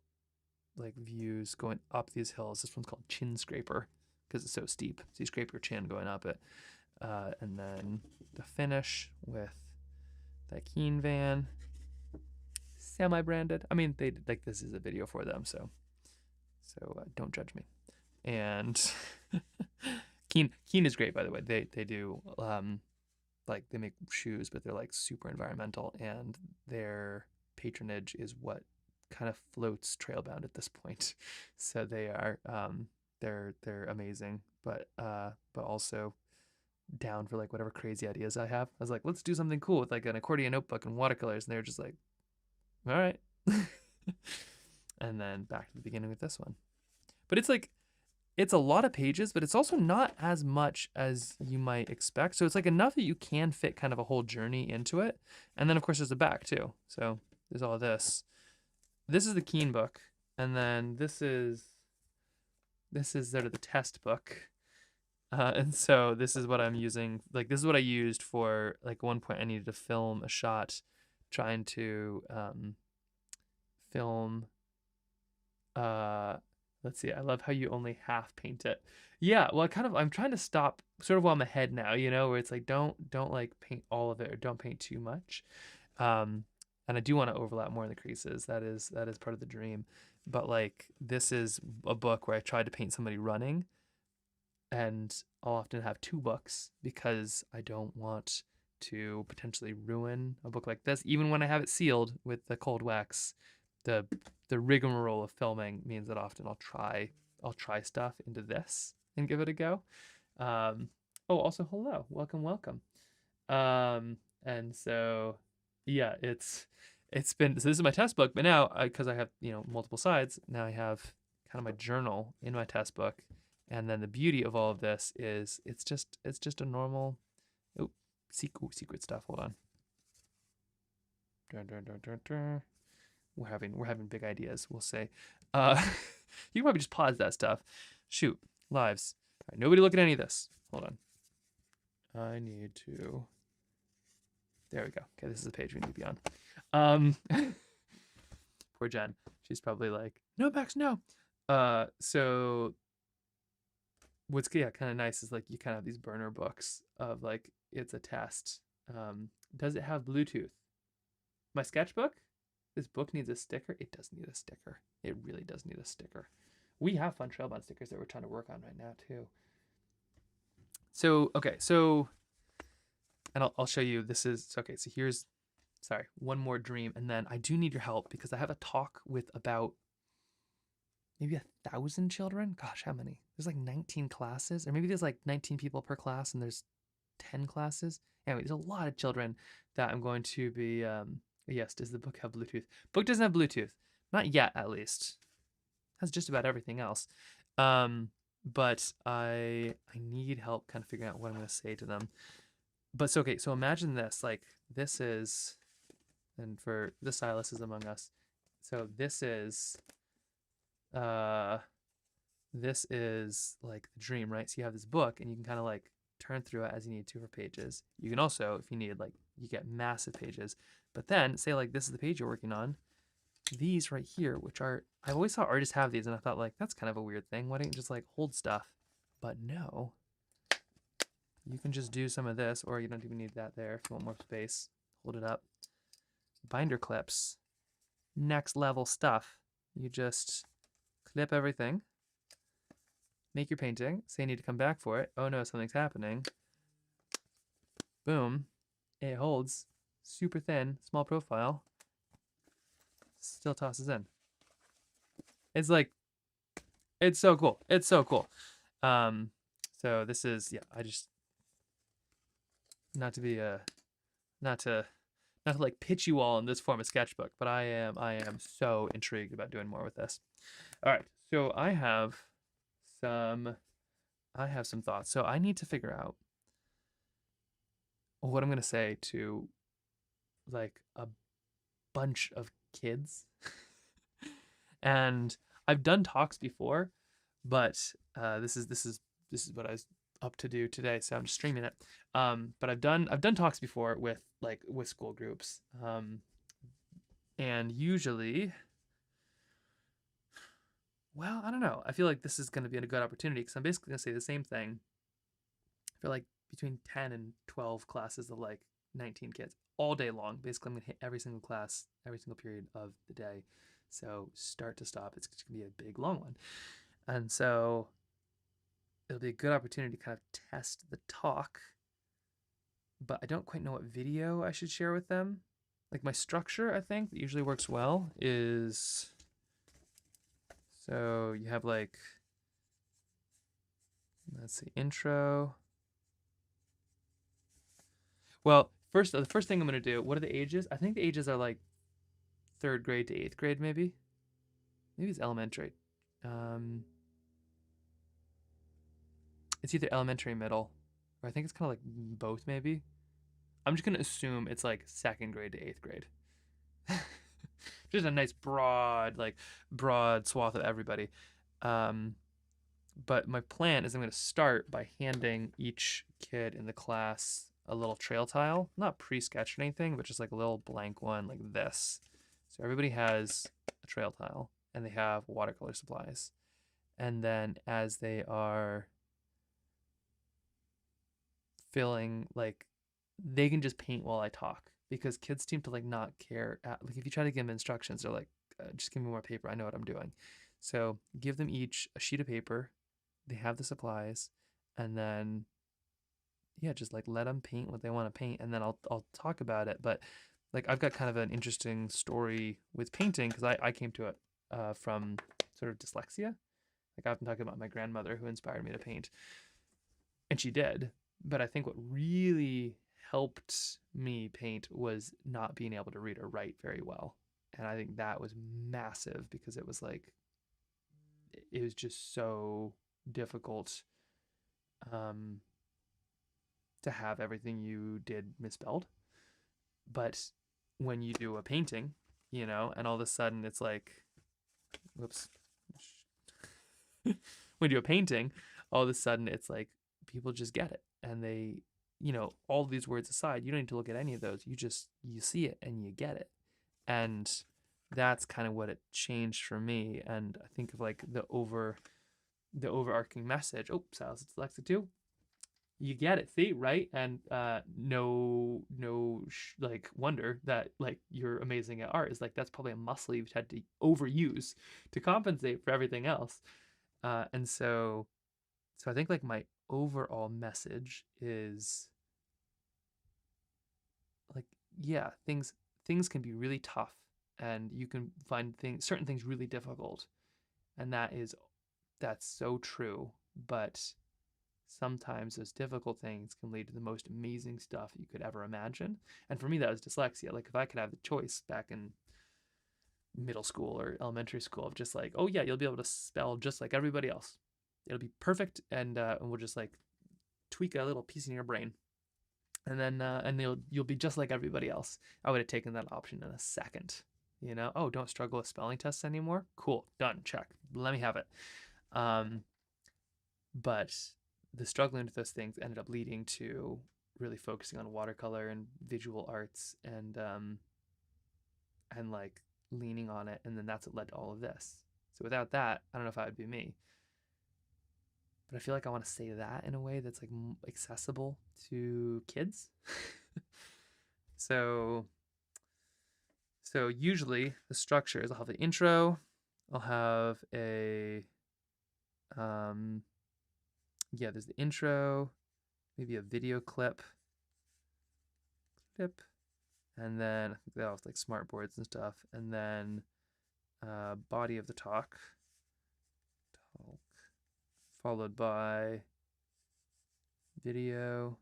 like views going up these hills. This one's called Chin Scraper because it's so steep. So you scrape your chin going up it. And then the finish with that Keen van, semi-branded. I mean, they like this is a video for them, so don't judge me. And Keen is great, by the way. They do like they make shoes, but they're like super environmental, and their patronage is what kind of floats Trailbound at this point. So they are they're amazing, but also down for like whatever crazy ideas I have. I was like, let's do something cool with like an accordion notebook and watercolors, and they were just like, all right. And then back to the beginning with this one. But it's like, it's a lot of pages, but it's also not as much as you might expect. So it's like enough that you can fit kind of a whole journey into it. And then of course there's a back too. So there's all this. This is the Keen book, and then this is sort of the test book. And so this is what I'm using. Like this is what I used for like one point I needed to film a shot trying to film let's see, I love how you only half paint it. Yeah, well I'm trying to stop sort of while I'm ahead now, you know, where it's like don't like paint all of it or don't paint too much. And I do want to overlap more in the creases. That is part of the dream. But like this is a book where I tried to paint somebody running, and I'll often have two books because I don't want to potentially ruin a book like this. Even when I have it sealed with the cold wax, the rigmarole of filming means that often I'll try stuff into this and give it a go. Oh, also hello, welcome. And so yeah, it's been, so this is my test book, but now because I have, you know, multiple sides, now I have kind of my journal in my test book. And then the beauty of all of this is it's just a normal, oh, secret stuff. Hold on. We're having big ideas, we'll say. You can probably just pause that stuff. Shoot, lives. All right, nobody look at any of this. Hold on. I need to. There we go. Okay, this is the page we need to be on. Poor Jen. She's probably like, no, Max, no. So what's kind of nice is like you kind of have these burner books of like it's a test. Does it have Bluetooth? My sketchbook? This book needs a sticker. It does need a sticker. It really does need a sticker. We have fun Trailbound stickers that we're trying to work on right now too. So okay, so and I'll show you. This is okay. So here's, sorry, one more dream, and then I do need your help because I have a talk with about maybe 1,000 children. Gosh, how many? There's like 19 classes, or maybe there's like 19 people per class, and there's 10 classes. Anyway, there's a lot of children that I'm going to be. Yes, does the book have Bluetooth? Book doesn't have Bluetooth, not yet, at least. It has just about everything else. But I need help kind of figuring out what I'm going to say to them. But so okay, so imagine this. Like this is, and for the stylists is among us. So this is like the dream, right? So you have this book and you can kind of like turn through it as you need to for pages. You can also, if you need, like, you get massive pages. But then say like this is the page you're working on. These right here, which are, I've always thought artists have these, and I thought like that's kind of a weird thing. Why don't you just like hold stuff? But no, you can just do some of this, or you don't even need that there. If you want more space, hold it up. Binder clips, next level stuff. You just clip everything, make your painting, say you need to come back for it. Oh no, something's happening. Boom, it holds, super thin, small profile, still tosses in. It's like, it's so cool. It's so cool. So this is, yeah, I just, not to like pitch you all in this form of sketchbook, but I am so intrigued about doing more with this. All right, so I have some thoughts. So I need to figure out what I'm gonna say to like a bunch of kids. And I've done talks before, but this is what I was up to do today, so I'm just streaming it. But I've done talks before with school groups, and usually, well, I don't know. I feel like this is going to be a good opportunity because I'm basically going to say the same thing for like between 10 and 12 classes of like 19 kids all day long. Basically, I'm going to hit every single class, every single period of the day. So start to stop, it's going to be a big, long one. And so it'll be a good opportunity to kind of test the talk, but I don't quite know what video I should share with them. Like my structure, I think, that usually works well is, so you have like, let's see, intro, Well, the first thing I'm gonna do. What are the ages? I think the ages are like third grade to eighth grade, maybe. Maybe it's elementary. Um, it's either elementary, middle, or I think it's kind of like both, maybe. I'm just gonna assume it's like second grade to eighth grade. Just a nice broad swath of everybody. Um, but my plan is I'm gonna start by handing each kid in the class a little trail tile, not pre-sketched or anything, but just like a little blank one like this. So everybody has a trail tile and they have watercolor supplies. And then as they are filling, like, they can just paint while I talk because kids seem to like not care. Like if you try to give them instructions, they're like, just give me more paper. I know what I'm doing. So give them each a sheet of paper. They have the supplies, and then yeah, just like let them paint what they want to paint, and then I'll talk about it. But like I've got kind of an interesting story with painting because I came to it from sort of dyslexia. Like I've been talking about my grandmother who inspired me to paint, and she did. But I think what really helped me paint was not being able to read or write very well. And I think that was massive because it was like, it was just so difficult um, to have everything you did misspelled. But when you do a painting, and all of a sudden it's like, whoops. When you do a painting, all of a sudden it's like people just get it and they, all these words aside, you don't need to look at any of those. You see it and you get it. And that's kind of what it changed for me. And I think of like the overarching message. Oh, Silas, it's Alexa too. You get it, see, right? And like wonder that like you're amazing at art is like that's probably a muscle you've had to overuse to compensate for everything else. And so I think like my overall message is like, yeah, things can be really tough and you can find certain things really difficult. And that's so true. But sometimes those difficult things can lead to the most amazing stuff you could ever imagine. And for me, that was dyslexia. Like if I could have the choice back in middle school or elementary school of just like, oh yeah, you'll be able to spell just like everybody else. It'll be perfect, and we'll just like tweak a little piece in your brain, and then and you'll be just like everybody else. I would have taken that option in a second. Oh, don't struggle with spelling tests anymore. Cool, done, check. Let me have it. But the struggling with those things ended up leading to really focusing on watercolor and visual arts, and like leaning on it, and then that's what led to all of this. So without that, I don't know if I would be me. But I feel like I want to say that in a way that's like accessible to kids. so usually the structure is I'll have the intro, I'll have there's the intro, maybe a video clip, and then I think they all have like smart boards and stuff, and then body of the talk, followed by video,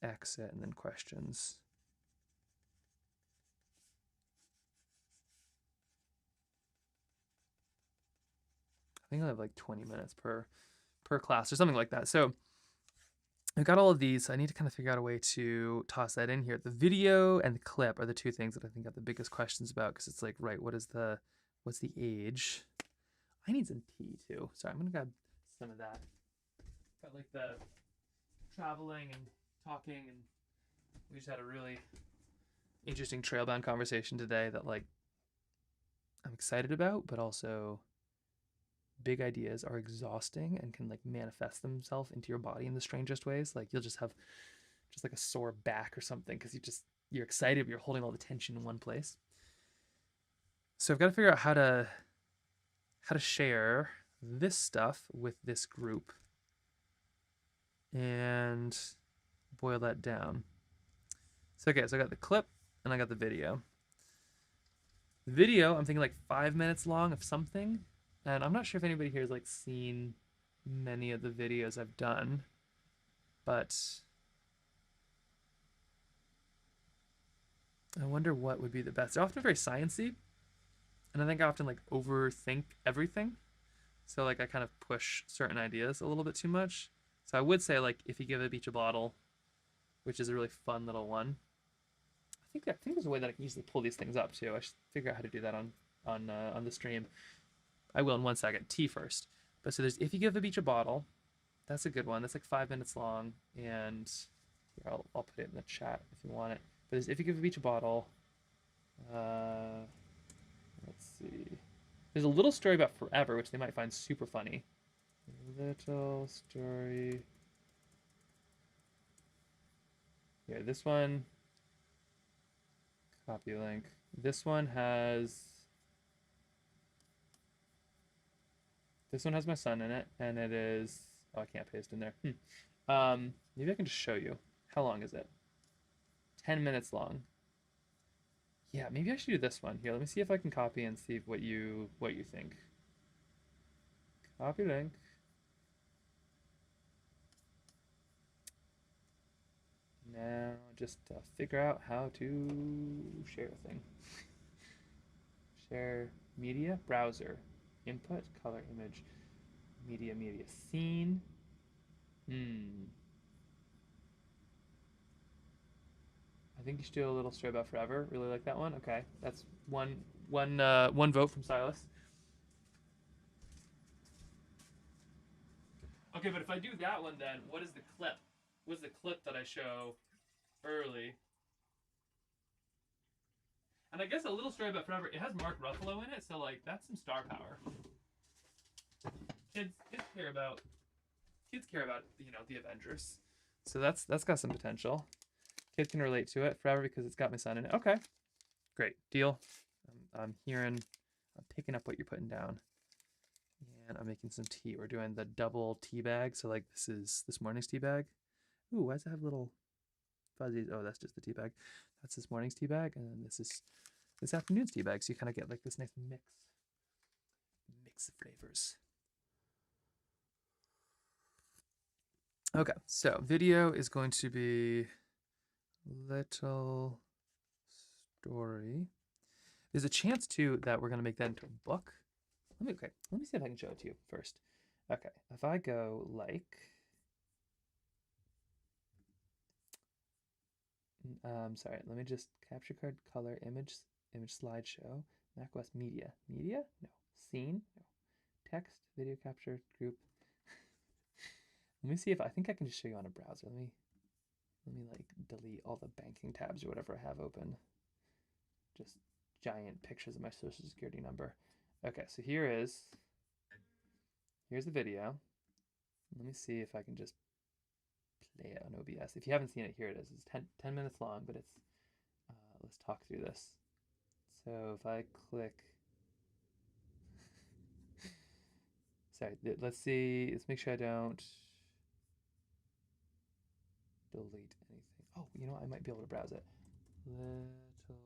exit, and then questions. I think I have like 20 minutes per class or something like that. So I've got all of these. So I need to kind of figure out a way to toss that in here. The video and the clip are the two things that I think I have the biggest questions about because it's like, right, what's the age? I need some tea too. Sorry, I'm gonna grab some of that. Got like the traveling and talking, and we just had a really interesting trailbound conversation today that like I'm excited about, but also big ideas are exhausting and can like manifest themselves into your body in the strangest ways. Like you'll just have just like a sore back or something because you're excited, but you're holding all the tension in one place. So I've got to figure out how to share this stuff with this group and boil that down. So okay, so I got the clip and I got the video. The video, I'm thinking like 5 minutes long of something. And I'm not sure if anybody here has like seen many of the videos I've done. But I wonder what would be the best. They're often very sciencey, and I think I often like overthink everything. So like I kind of push certain ideas a little bit too much. So I would say like if you give a beach a bottle, which is a really fun little one. I think there's a way that I can easily pull these things up too. I should figure out how to do that on the stream. I will in 1 second. Tea first. But so there's if you give the beach a bottle, that's a good one. That's like 5 minutes long, and here, I'll put it in the chat if you want it. But there's if you give the beach a bottle. Uh, let's see. There's a little story about forever, which they might find super funny. Little story. Here, this one. Copy link. This one has my son in it, and it is. Oh, I can't paste in there. Maybe I can just show you. How long is it? 10 minutes long. Yeah, maybe I should do this one. Here, let me see if I can copy and see what you think. Copy link. Now, just figure out how to share a thing. Share media, browser, input, color, image, media, scene. I think you should do a little story about forever. Really like that one. Okay, that's one vote from Silas. Okay, but if I do that one, then what is the clip? What's the clip that I show early? And I guess a little story about forever. It has Mark Ruffalo in it, so like that's some star power. Kids care about the Avengers, so that's got some potential. Kids can relate to it forever because it's got my son in it. Okay, great deal. I'm picking up what you're putting down, and I'm making some tea. We're doing the double tea bag. So like this is this morning's tea bag. Ooh, why does it have little fuzzies? Oh, that's just the tea bag. That's this morning's tea bag, and then this is this afternoon's tea bag. So you kind of get like this nice mix of flavors. Okay, so video is going to be little story. There's a chance too that we're going to make that into a book. Let me see if I can show it to you first. Okay, if I go like sorry, let me just capture card, color, image slideshow, macOS media. No. Scene? No. Text, video capture, group. Let me see if I think I can just show you on a browser. Let me like delete all the banking tabs or whatever I have open. Just giant pictures of my social security number. Okay, so here's the video. Let me see if I can just play it on OBS. If you haven't seen it, here it is. It's 10 minutes long, but it's let's talk through this. So if I click sorry, let's see, let's make sure I don't delete anything. Oh, you know what? I might be able to browse it. Little story.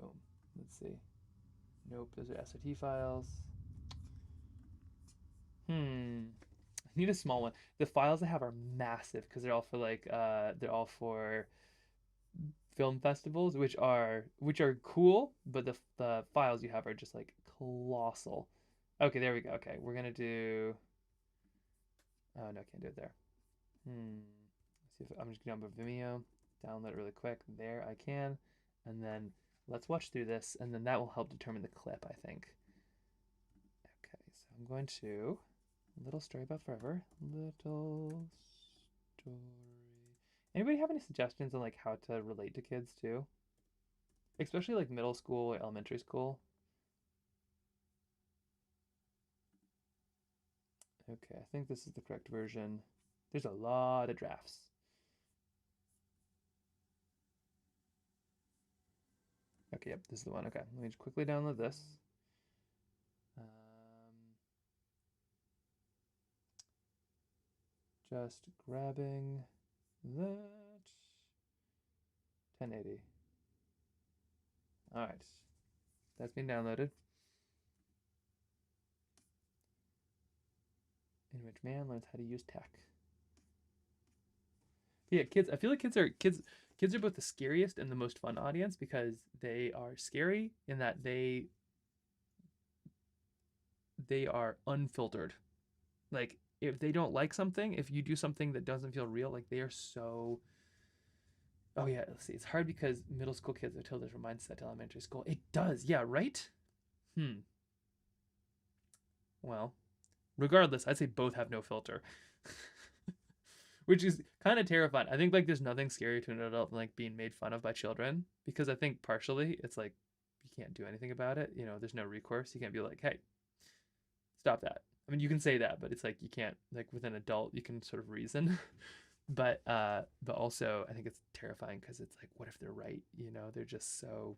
Boom. Let's see. Nope, those are SOT files. I need a small one. The files I have are massive because they're all for like they're all for film festivals, which are cool, but the files you have are just like colossal. Okay, there we go. Okay, we're gonna do. Oh no, I can't do it there. Let's see if I'm just gonna go to Vimeo, download it really quick. There I can, and then let's watch through this, and then that will help determine the clip, I think. Okay, so I'm going to little story about forever. Little story. Anybody have any suggestions on like how to relate to kids too? Especially like middle school or elementary school. Okay, I think this is the correct version. There's a lot of drafts. Okay, yep, this is the one. Okay, let me just quickly download this. Just grabbing that. 1080. All right, that's been downloaded. image man learns how to use tech. Yeah, kids. I feel like kids are both the scariest and the most fun audience because they are scary in that they are unfiltered. Like if they don't like something, if you do something that doesn't feel real, like they are so. Oh yeah, let's see. It's hard because middle school kids are told there's a mindset to elementary school. It does, yeah, right? Well, regardless, I'd say both have no filter. Which is kind of terrifying. I think like there's nothing scarier to an adult than like being made fun of by children because I think partially it's like you can't do anything about it. You know, there's no recourse. You can't be like, hey, stop that. I mean, you can say that, but it's like you can't like with an adult you can sort of reason. But also I think it's terrifying because it's like, what if they're right? You know, they're just so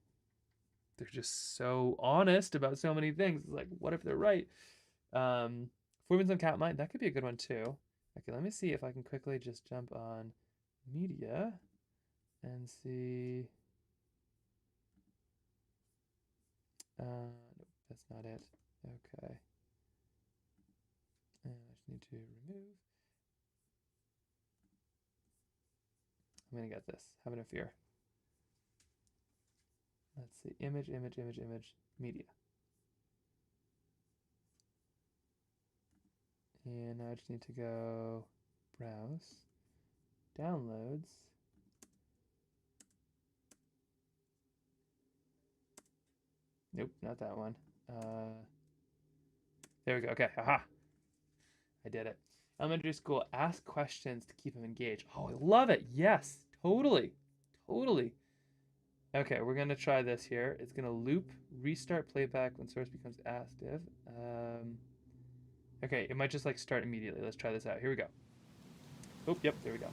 honest about so many things. It's like, what if they're right? Performance on Cat Mind, that could be a good one too. Okay, let me see if I can quickly just jump on media and see. Nope, that's not it. Okay. I just need to remove. I'm gonna get this. Have no fear. Let's see. Image, media. And now I just need to go browse, downloads. Nope, not that one. There we go. Okay, aha. I did it. Elementary school, ask questions to keep them engaged. Oh, I love it. Yes, totally. Okay, we're gonna try this here. It's gonna loop, restart playback when source becomes active. Okay, it might just like start immediately. Let's try this out. Here we go. Oh, yep, there we go.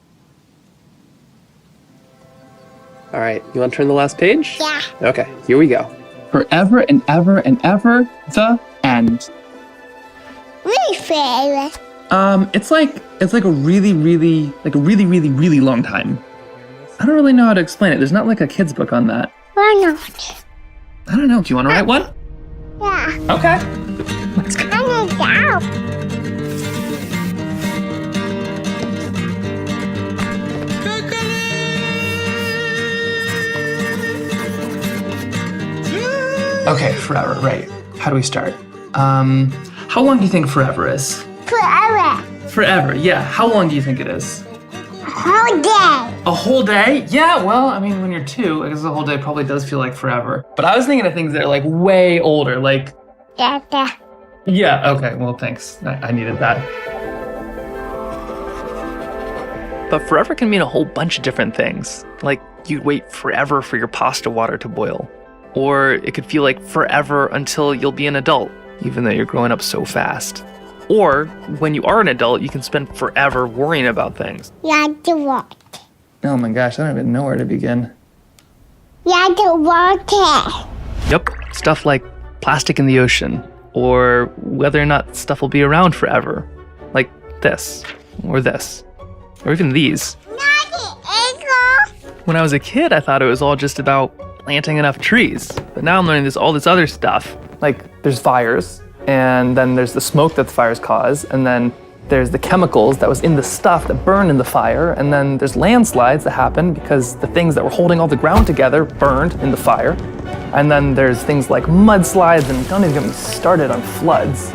All right, you want to turn the last page? Yeah. Okay, here we go. Forever and ever and ever, the end. Really favorite. It's like a really long time. I don't really know how to explain it. There's not like a kid's book on that. Why not? I don't know. Do you want to write one? Yeah. Okay. Let's go. I need help. Okay, forever, right. How do we start? How long do you think forever is? Forever. Forever, yeah. How long do you think it is? Whole day. A whole day? Yeah, well, I mean, when you're 2, I guess a whole day probably does feel like forever. But I was thinking of things that are like way older, like... Dada. Yeah, okay, well, thanks. I needed that. But forever can mean a whole bunch of different things. Like, you'd wait forever for your pasta water to boil. Or it could feel like forever until you'll be an adult, even though you're growing up so fast. Or, when you are an adult, you can spend forever worrying about things. You have to walk. Oh my gosh, I don't even know where to begin. You have to walk it. Yep, stuff like plastic in the ocean, or whether or not stuff will be around forever. Like this, or even these. When I was a kid, I thought it was all just about planting enough trees. But now I'm learning all this other stuff. Like, there's fires, and then there's the smoke that the fires cause, and then there's the chemicals that was in the stuff that burned in the fire, and then there's landslides that happen because the things that were holding all the ground together burned in the fire. And then there's things like mudslides, and don't even get me started on floods.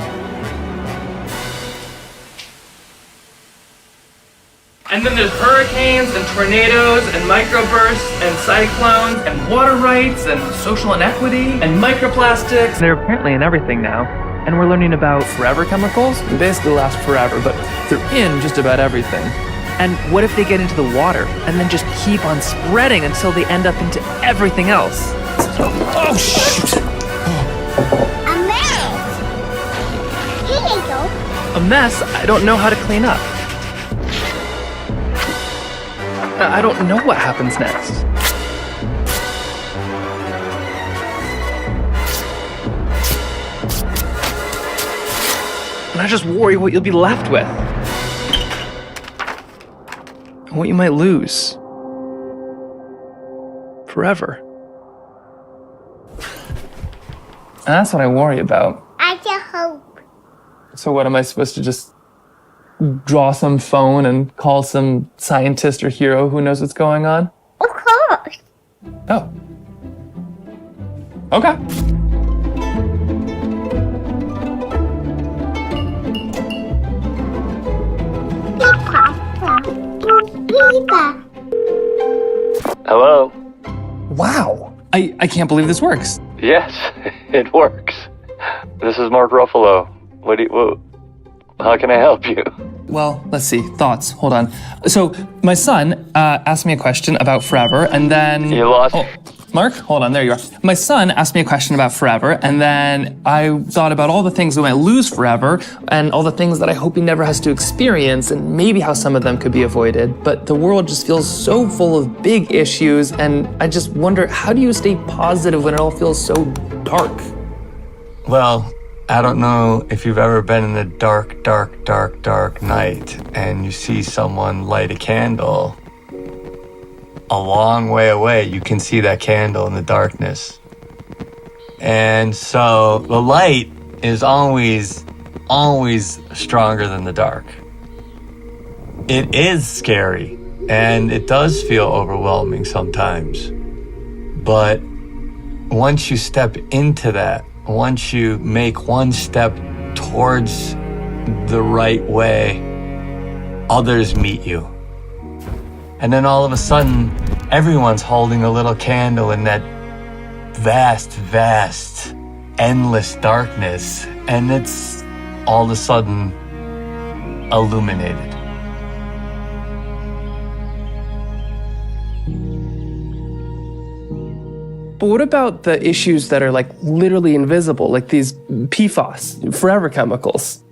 And then there's hurricanes and tornadoes and microbursts and cyclones and water rights and social inequity and microplastics. They're apparently in everything now. And we're learning about forever chemicals. They basically last forever, but they're in just about everything. And what if they get into the water and then just keep on spreading until they end up into everything else? Oh, shoot! A mess. Here you go. A mess I don't know how to clean up. I don't know what happens next. And I just worry what you'll be left with. And what you might lose. Forever. And that's what I worry about. I just hope. So what, am I supposed to just draw some phone and call some scientist or hero who knows what's going on? Of course. Oh. Okay. Hello? Wow. I can't believe this works. Yes, it works. This is Mark Ruffalo. How can I help you? Well, let's see. Thoughts. Hold on. So, my son asked me a question about forever, and then... You lost? Oh, Mark, hold on. There you are. My son asked me a question about forever, and then I thought about all the things we might lose forever, and all the things that I hope he never has to experience, and maybe how some of them could be avoided. But the world just feels so full of big issues, and I just wonder, how do you stay positive when it all feels so dark? Well, I don't know if you've ever been in a dark, dark, dark, dark night and you see someone light a candle. A long way away, you can see that candle in the darkness. And so the light is always stronger than the dark. It is scary and it does feel overwhelming sometimes. But once you step into that, once you make one step towards the right way, others meet you. And then all of a sudden, everyone's holding a little candle in that vast, vast, endless darkness. And it's all of a sudden illuminated. But what about the issues that are like literally invisible, like these PFAS, forever chemicals?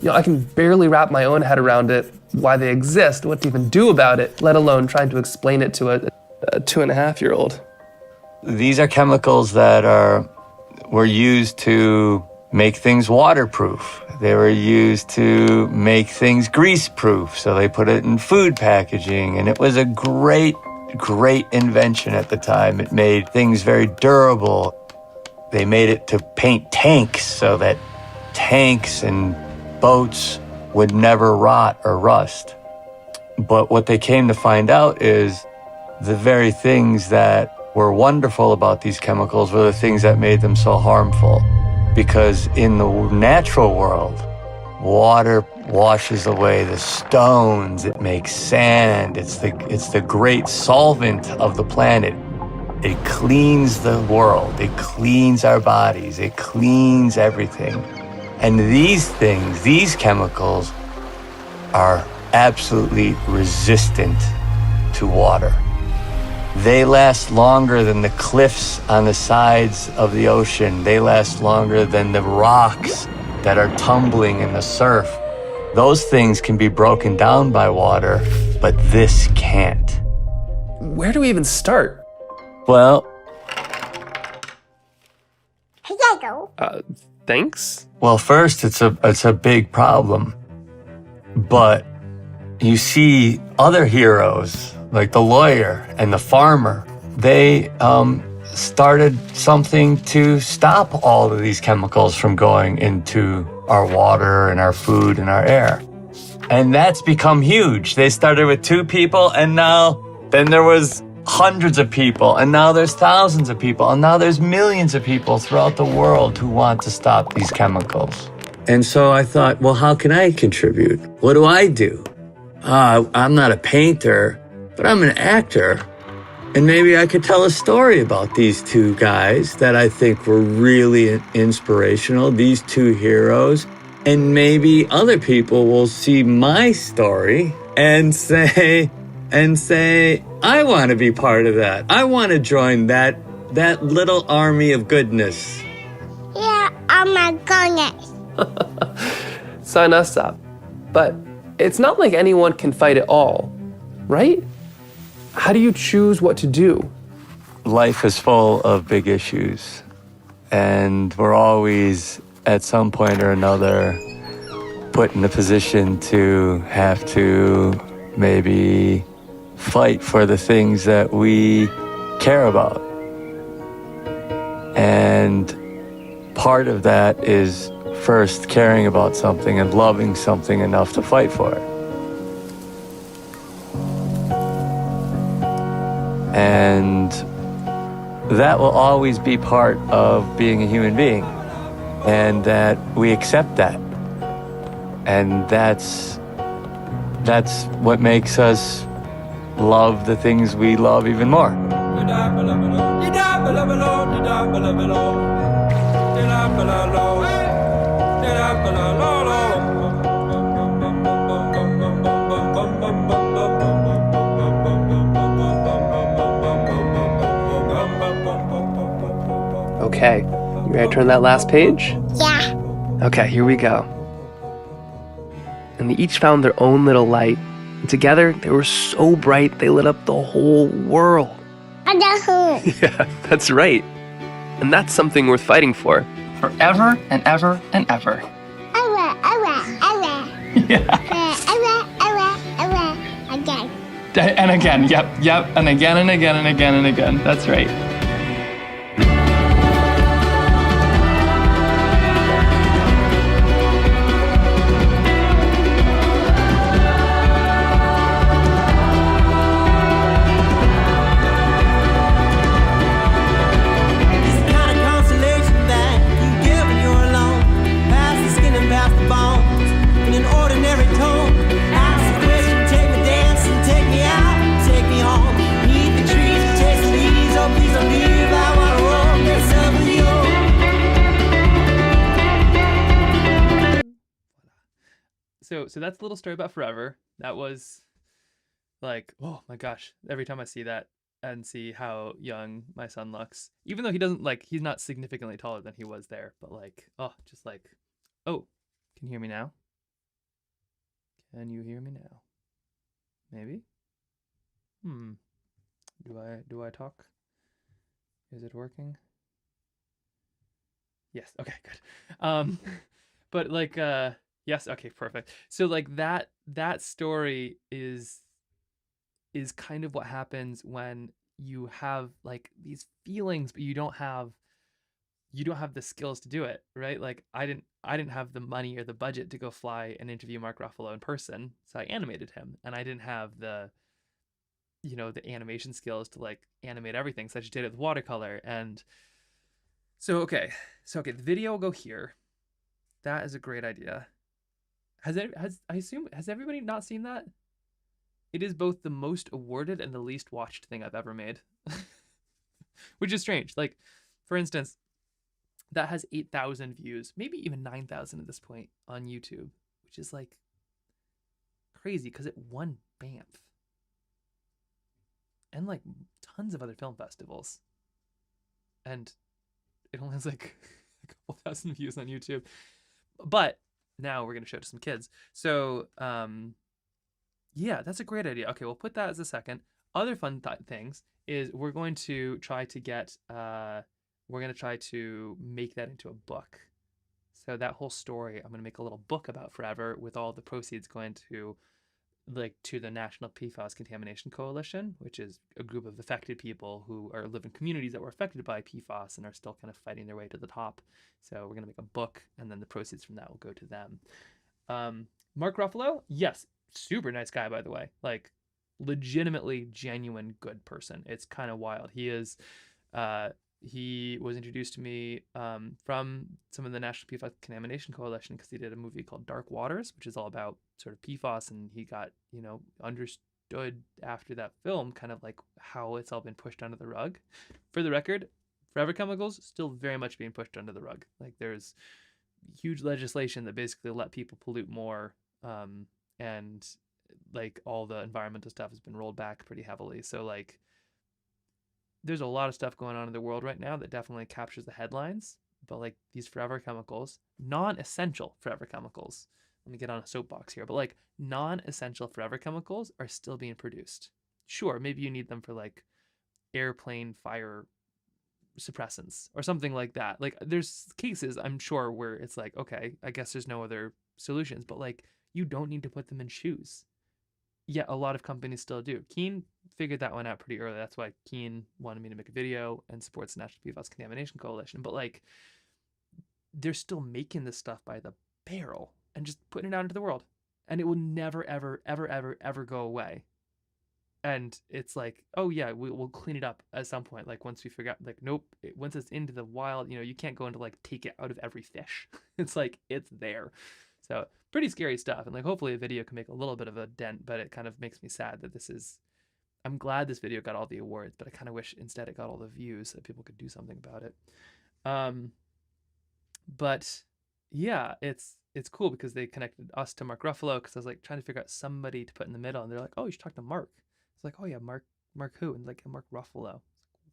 You know, I can barely wrap my own head around it, why they exist, what to even do about it, let alone trying to explain it to a 2.5-year-old. These are chemicals that were used to make things waterproof. They were used to make things grease-proof, so they put it in food packaging, and it was a great invention at the time. It made things very durable. They made it to paint tanks so that tanks and boats would never rot or rust. But what they came to find out is the very things that were wonderful about these chemicals were the things that made them so harmful. Because in the natural world, water washes away the stones, it makes sand, it's the great solvent of the planet. It cleans the world, it cleans our bodies, it cleans everything. And these things, these chemicals, are absolutely resistant to water. They last longer than the cliffs on the sides of the ocean. They last longer than the rocks that are tumbling in the surf. Those things can be broken down by water, but this can't. Where do we even start? Well, Potato. Thanks? Well, first, it's a big problem. But you see other heroes, like the lawyer and the farmer. They started something to stop all of these chemicals from going into our water and our food and our air. And that's become huge. They started with 2 people, and then there was hundreds of people, and now there's thousands of people, and now there's millions of people throughout the world who want to stop these chemicals. And so I thought, well, how can I contribute? What do I do? I'm not a painter, but I'm an actor. And maybe I could tell a story about these 2 guys that I think were really inspirational, these 2 heroes. And maybe other people will see my story and say, I want to be part of that. I want to join that little army of goodness. Yeah, oh my goodness. Sign us up. But it's not like anyone can fight it all, right? How do you choose what to do? Life is full of big issues, and we're always, at some point or another, put in a position to have to maybe fight for the things that we care about. And part of that is first caring about something and loving something enough to fight for it. And that will always be part of being a human being, and that we accept that. And that's what makes us love the things we love even more. Okay, you ready to turn that last page? Yeah. Okay, here we go. And they each found their own little light. And together, they were so bright, they lit up the whole world. I got home. Yeah, that's right. And that's something worth fighting for. Forever and ever and ever. Again. And again, yep, and again and again and again and again. That's right. So that's a little story about Forever. That was like, oh my gosh, every time I see that and see how young my son looks, even though he doesn't he's not significantly taller than he was there, but oh, can you hear me now? Can you hear me now? Maybe? Do I talk? Is it working? Yes, okay, good. But yes, okay, perfect. So that story is kind of what happens when you have these feelings, but you don't have the skills to do it, right? Like I didn't have the money or the budget to go fly and interview Mark Ruffalo in person, so I animated him, and I didn't have the animation skills to animate everything, so I just did it with watercolor. And so okay, the video will go here. That is a great idea. Has everybody not seen that? It is both the most awarded and the least watched thing I've ever made. Which is strange. Like, for instance, that has 8,000 views, maybe even 9,000 at this point on YouTube, which is crazy because it won Banff. And tons of other film festivals. And it only has a couple thousand views on YouTube. But now we're going to show it to some kids. So, yeah, that's a great idea. Okay, we'll put that as a second. Other fun things is we're going to try to make that into a book. So that whole story, I'm going to make a little book about Forever with all the proceeds going to the National PFAS Contamination Coalition, which is a group of affected people who live in communities that were affected by PFAS and are still kind of fighting their way to the top. So we're going to make a book, and then the proceeds from that will go to them. Mark Ruffalo, yes, super nice guy, by the way. Legitimately genuine good person. It's kind of wild. He is he was introduced to me from some of the National PFAS Contamination Coalition because he did a movie called Dark Waters, which is all about sort of PFAS, and he got understood after that film kind of how it's all been pushed under the rug. For the record, Forever Chemicals still very much being pushed under the rug. There's huge legislation that basically let people pollute more, and all the environmental stuff has been rolled back pretty heavily. So there's a lot of stuff going on in the world right now that definitely captures the headlines, but these Forever Chemicals, non-essential Forever Chemicals, let me get on a soapbox here, but non-essential Forever Chemicals are still being produced. Sure, maybe you need them for airplane fire suppressants or something like that. There's cases, I'm sure, where it's okay, I guess there's no other solutions, but you don't need to put them in shoes. Yet a lot of companies still do. Keen figured that one out pretty early. That's why Keen wanted me to make a video and supports the National PFAS Contamination Coalition. But they're still making this stuff by the barrel and just putting it out into the world, and it will never ever ever ever ever go away. And it's like, oh yeah, we'll clean it up at some point, like once we figure out, like, nope, once it's into the wild, you can't go into like take it out of every fish. It's like it's there. So pretty scary stuff, and like hopefully a video can make a little bit of a dent, but it kind of makes me sad that I'm glad this video got all the awards, but I kind of wish instead it got all the views so that people could do something about it. But yeah, it's cool because they connected us to Mark Ruffalo, because I was like trying to figure out somebody to put in the middle, and they're like, oh, you should talk to Mark. It's like, oh yeah, Mark who? And like, Mark Ruffalo.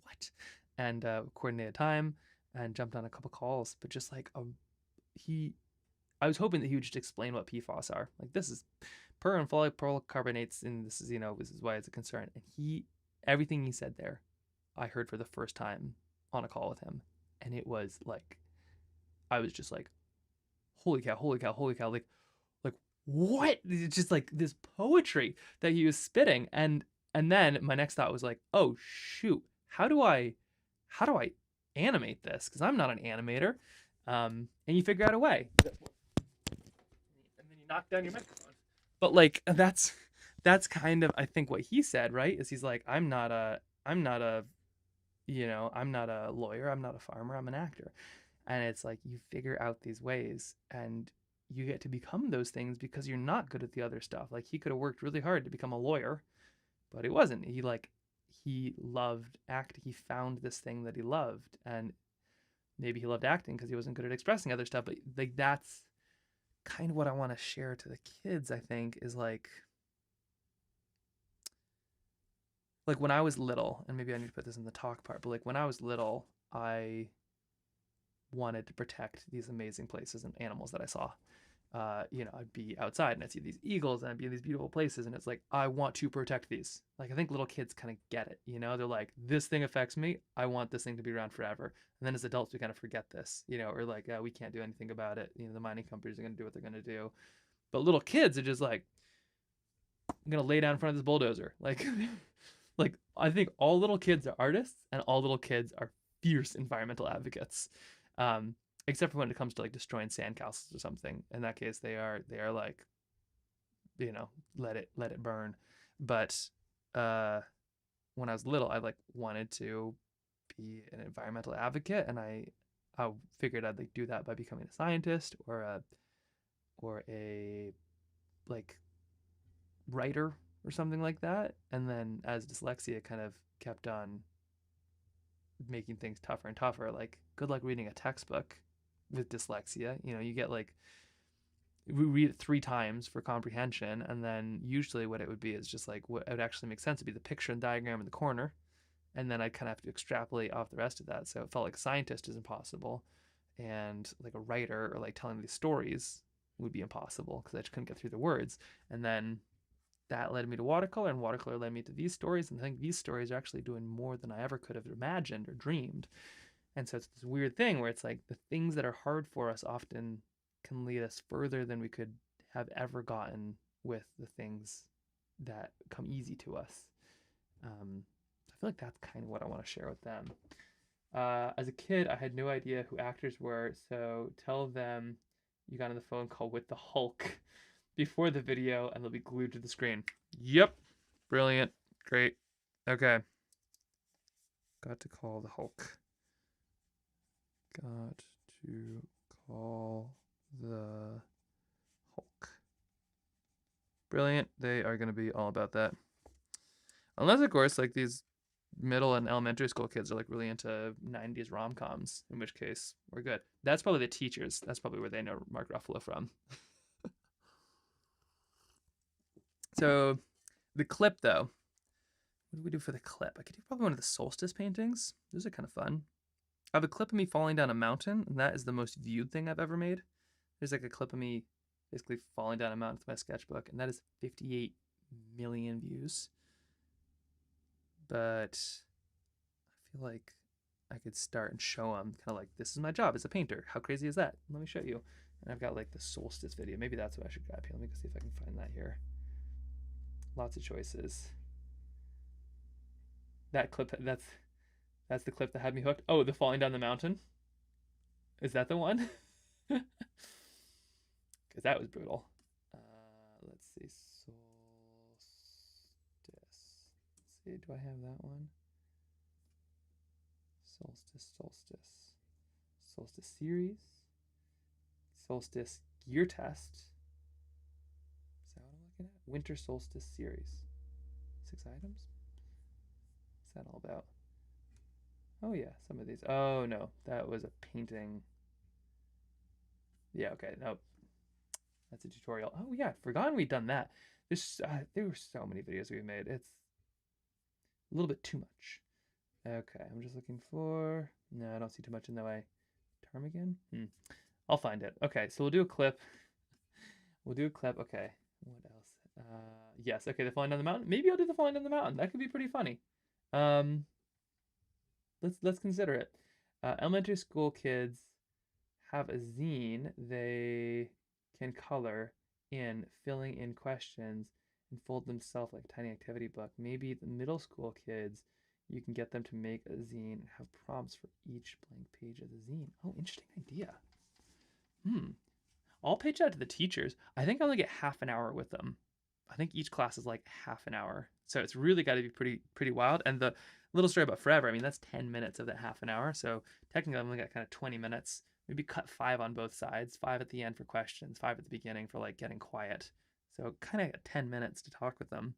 What? And coordinated time and jumped on a couple calls, but just like I was hoping that he would just explain what PFAS are. Like, this is per and polycarbonates, and this is why it's a concern. And everything he said there, I heard for the first time on a call with him, and it was like, I was just like, holy cow, holy cow, holy cow, like what? It's just like this poetry that he was spitting, and then my next thought was like, oh shoot, how do I animate this? Because I'm not an animator. And you figure out a way, and then you knock down your microphone. But like that's kind of, I think, what he said, right? Is he's like, I'm not a lawyer, I'm not a farmer, I'm an actor. And it's like, you figure out these ways and you get to become those things because you're not good at the other stuff. Like, he could have worked really hard to become a lawyer, but he wasn't. He loved acting. He found this thing that he loved, and maybe he loved acting because he wasn't good at expressing other stuff. But like, that's kind of what I want to share to the kids, I think, is like when I was little, and maybe I need to put this in the talk part, but like when I was little, I wanted to protect these amazing places and animals that I saw. I'd be outside and I'd see these eagles and I'd be in these beautiful places, and it's like, I want to protect these. Like, I think little kids kind of get it, they're like, this thing affects me, I want this thing to be around forever. And then as adults, we kind of forget this, or like, we can't do anything about it. The mining companies are going to do what they're going to do. But little kids are just like, I'm going to lay down in front of this bulldozer. Like, like, I think all little kids are artists, and all little kids are fierce environmental advocates. Except for when it comes to like destroying sandcastles or something. In that case, they are like, let it burn. But when I was little, I like wanted to be an environmental advocate, and I figured I'd like do that by becoming a scientist or a like writer or something like that. And then as dyslexia kind of kept on making things tougher and tougher, like, good luck reading a textbook with dyslexia. You get like, we read it 3 times for comprehension, and then usually what it would be is just like, what would actually make sense would be the picture and diagram in the corner, and then I'd kind of have to extrapolate off the rest of that. So it felt like a scientist is impossible, and like a writer or like telling these stories would be impossible because I just couldn't get through the words. And then that led me to watercolor, and watercolor led me to these stories, and I think these stories are actually doing more than I ever could have imagined or dreamed. And so it's this weird thing where it's like, the things that are hard for us often can lead us further than we could have ever gotten with the things that come easy to us. I feel like that's kind of what I want to share with them. As a kid, I had no idea who actors were, so tell them you got on the phone call with the Hulk before the video, and they'll be glued to the screen. Yep. Brilliant. Great. Okay. Got to call the Hulk. Got to call the Hulk. Brilliant. They are going to be all about that. Unless, of course, like these middle and elementary school kids are like really into 90s rom-coms, in which case we're good. That's probably the teachers. That's probably where they know Mark Ruffalo from. So the clip, though, what do we do for the clip? I could do probably one of the solstice paintings. Those are kind of fun. I have a clip of me falling down a mountain, and that is the most viewed thing I've ever made. There's like a clip of me basically falling down a mountain with my sketchbook, and that is 58 million views. But I feel like I could start and show them kind of like, this is my job as a painter. How crazy is that? Let me show you. And I've got like the solstice video. Maybe that's what I should grab here. Let me go see if I can find that here. Lots of choices. That clip, that's the clip that had me hooked. Oh, the falling down the mountain. Is that the one? because that was brutal. Let's see, solstice. Let's see, do I have that one? Solstice series, solstice gear test. Is that what I'm looking at? Winter solstice series. 6 items? What's that all about? Oh yeah, some of these. Oh no, that was a painting. Yeah, okay, nope. That's a tutorial. Oh yeah, I'd forgotten we'd done that. There were so many videos we made. It's a little bit too much. Okay, I'm just looking for... No, I don't see too much in the way. Ptarmigan? I'll find it. Okay, so we'll do a clip. We'll do a clip. Okay, what else? Yes, okay, the falling down the mountain. Maybe I'll do the falling down the mountain. That could be pretty funny. Let's consider it. Elementary school kids have a zine they can color in, filling in questions and fold themselves like a tiny activity book. Maybe the middle school kids, you can get them to make a zine and have prompts for each blank page of the zine. Oh, interesting idea. I'll pitch that to the teachers. I think I only get half an hour with them. I think each class is like half an hour. So it's really got to be pretty wild. And the little story about forever, I mean, that's 10 minutes of that half an hour. So technically I've only got kind of 20 minutes. Maybe cut 5 on both sides, 5 at the end for questions, 5 at the beginning for like getting quiet. So kind of 10 minutes to talk with them.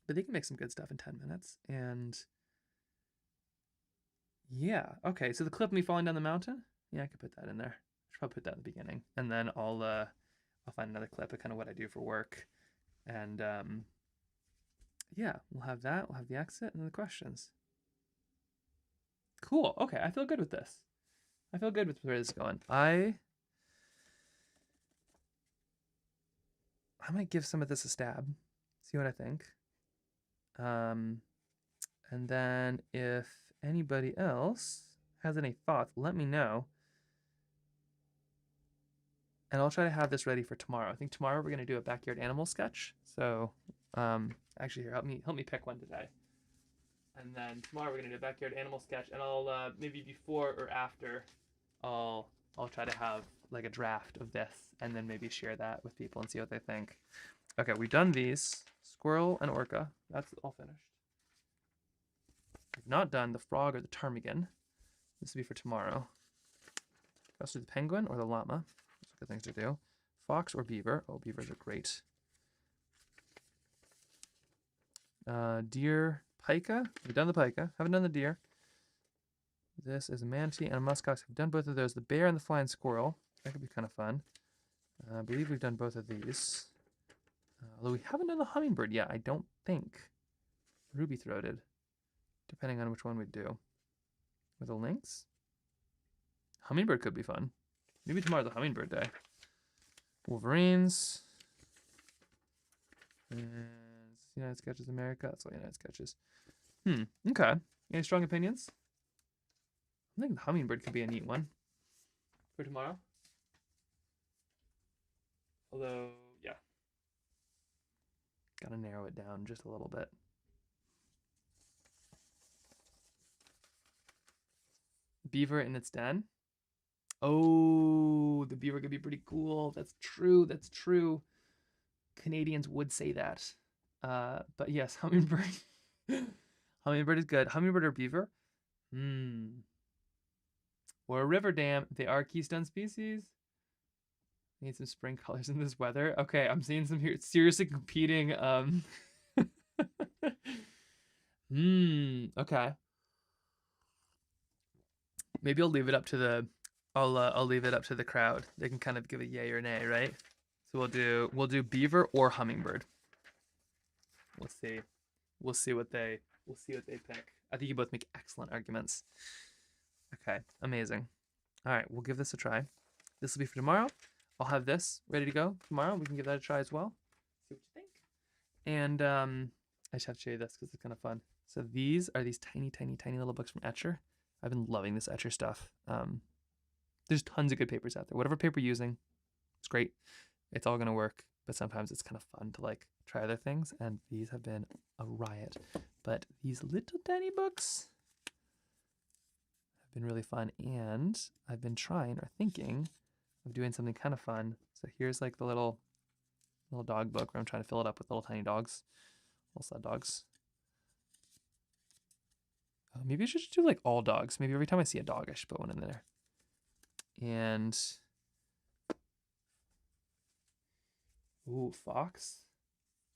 But they can make some good stuff in 10 minutes. And yeah, okay. So the clip of me falling down the mountain, yeah, I could put that in there. I should probably put that in the beginning. And then I'll find another clip of kind of what I do for work. And yeah, we'll have that. We'll have the exit and the questions. Cool. Okay, I feel good with this. I feel good with where this is going. I might give some of this a stab. See what I think. And then if anybody else has any thoughts, let me know. And I'll try to have this ready for tomorrow. I think tomorrow we're gonna do a backyard animal sketch. So actually here, help me pick one today. And then tomorrow we're gonna do a backyard animal sketch, and I'll maybe before or after I'll try to have like a draft of this and then maybe share that with people and see what they think. Okay, we've done these. Squirrel and orca. That's all finished. We've not done the frog or the ptarmigan. This will be for tomorrow. Also the penguin or the llama. Those are good things to do. Fox or beaver. Oh, beavers are great. Deer, pika. We've done the pika. Haven't done the deer. This is a manatee and a muskox. We've done both of those. The bear and the flying squirrel. That could be kind of fun. I believe we've done both of these. Although we haven't done the hummingbird yet, I don't think. Ruby-throated. Depending on which one we do. With the lynx? Hummingbird could be fun. Maybe tomorrow's the hummingbird day. Wolverines. And United Sketches America. That's all United Sketches. Okay. Any strong opinions? I think the hummingbird could be a neat one for tomorrow. Although, yeah. Gotta narrow it down just a little bit. Beaver in its den. Oh, the beaver could be pretty cool. That's true. That's true. Canadians would say that. But yes, hummingbird. Hummingbird is good. Hummingbird or beaver? Or a river dam. They are keystone species. Need some spring colors in this weather. Okay, I'm seeing some here seriously competing. Okay. Maybe I'll leave it up to the I'll leave it up to the crowd. They can kind of give a yay or nay, right? So we'll do beaver or hummingbird. We'll see. We'll see what they pick. I think you both make excellent arguments. Okay, amazing. All right, we'll give this a try. This will be for tomorrow. I'll have this ready to go tomorrow. We can give that a try as well. See what you think. And I just have to show you this because it's kind of fun. So these are these tiny, tiny, tiny little books from Etcher. I've been loving this Etcher stuff. There's tons of good papers out there. Whatever paper you're using, it's great. It's all gonna work. But sometimes it's kind of fun to like try other things. And these have been a riot. But these little tiny books have been really fun. And I've been trying or thinking of doing something kind of fun. So here's like the little dog book where I'm trying to fill it up with little tiny dogs, little sad dogs. Maybe I should just do like all dogs. Maybe every time I see a dog, I should put one in there. And ooh, fox.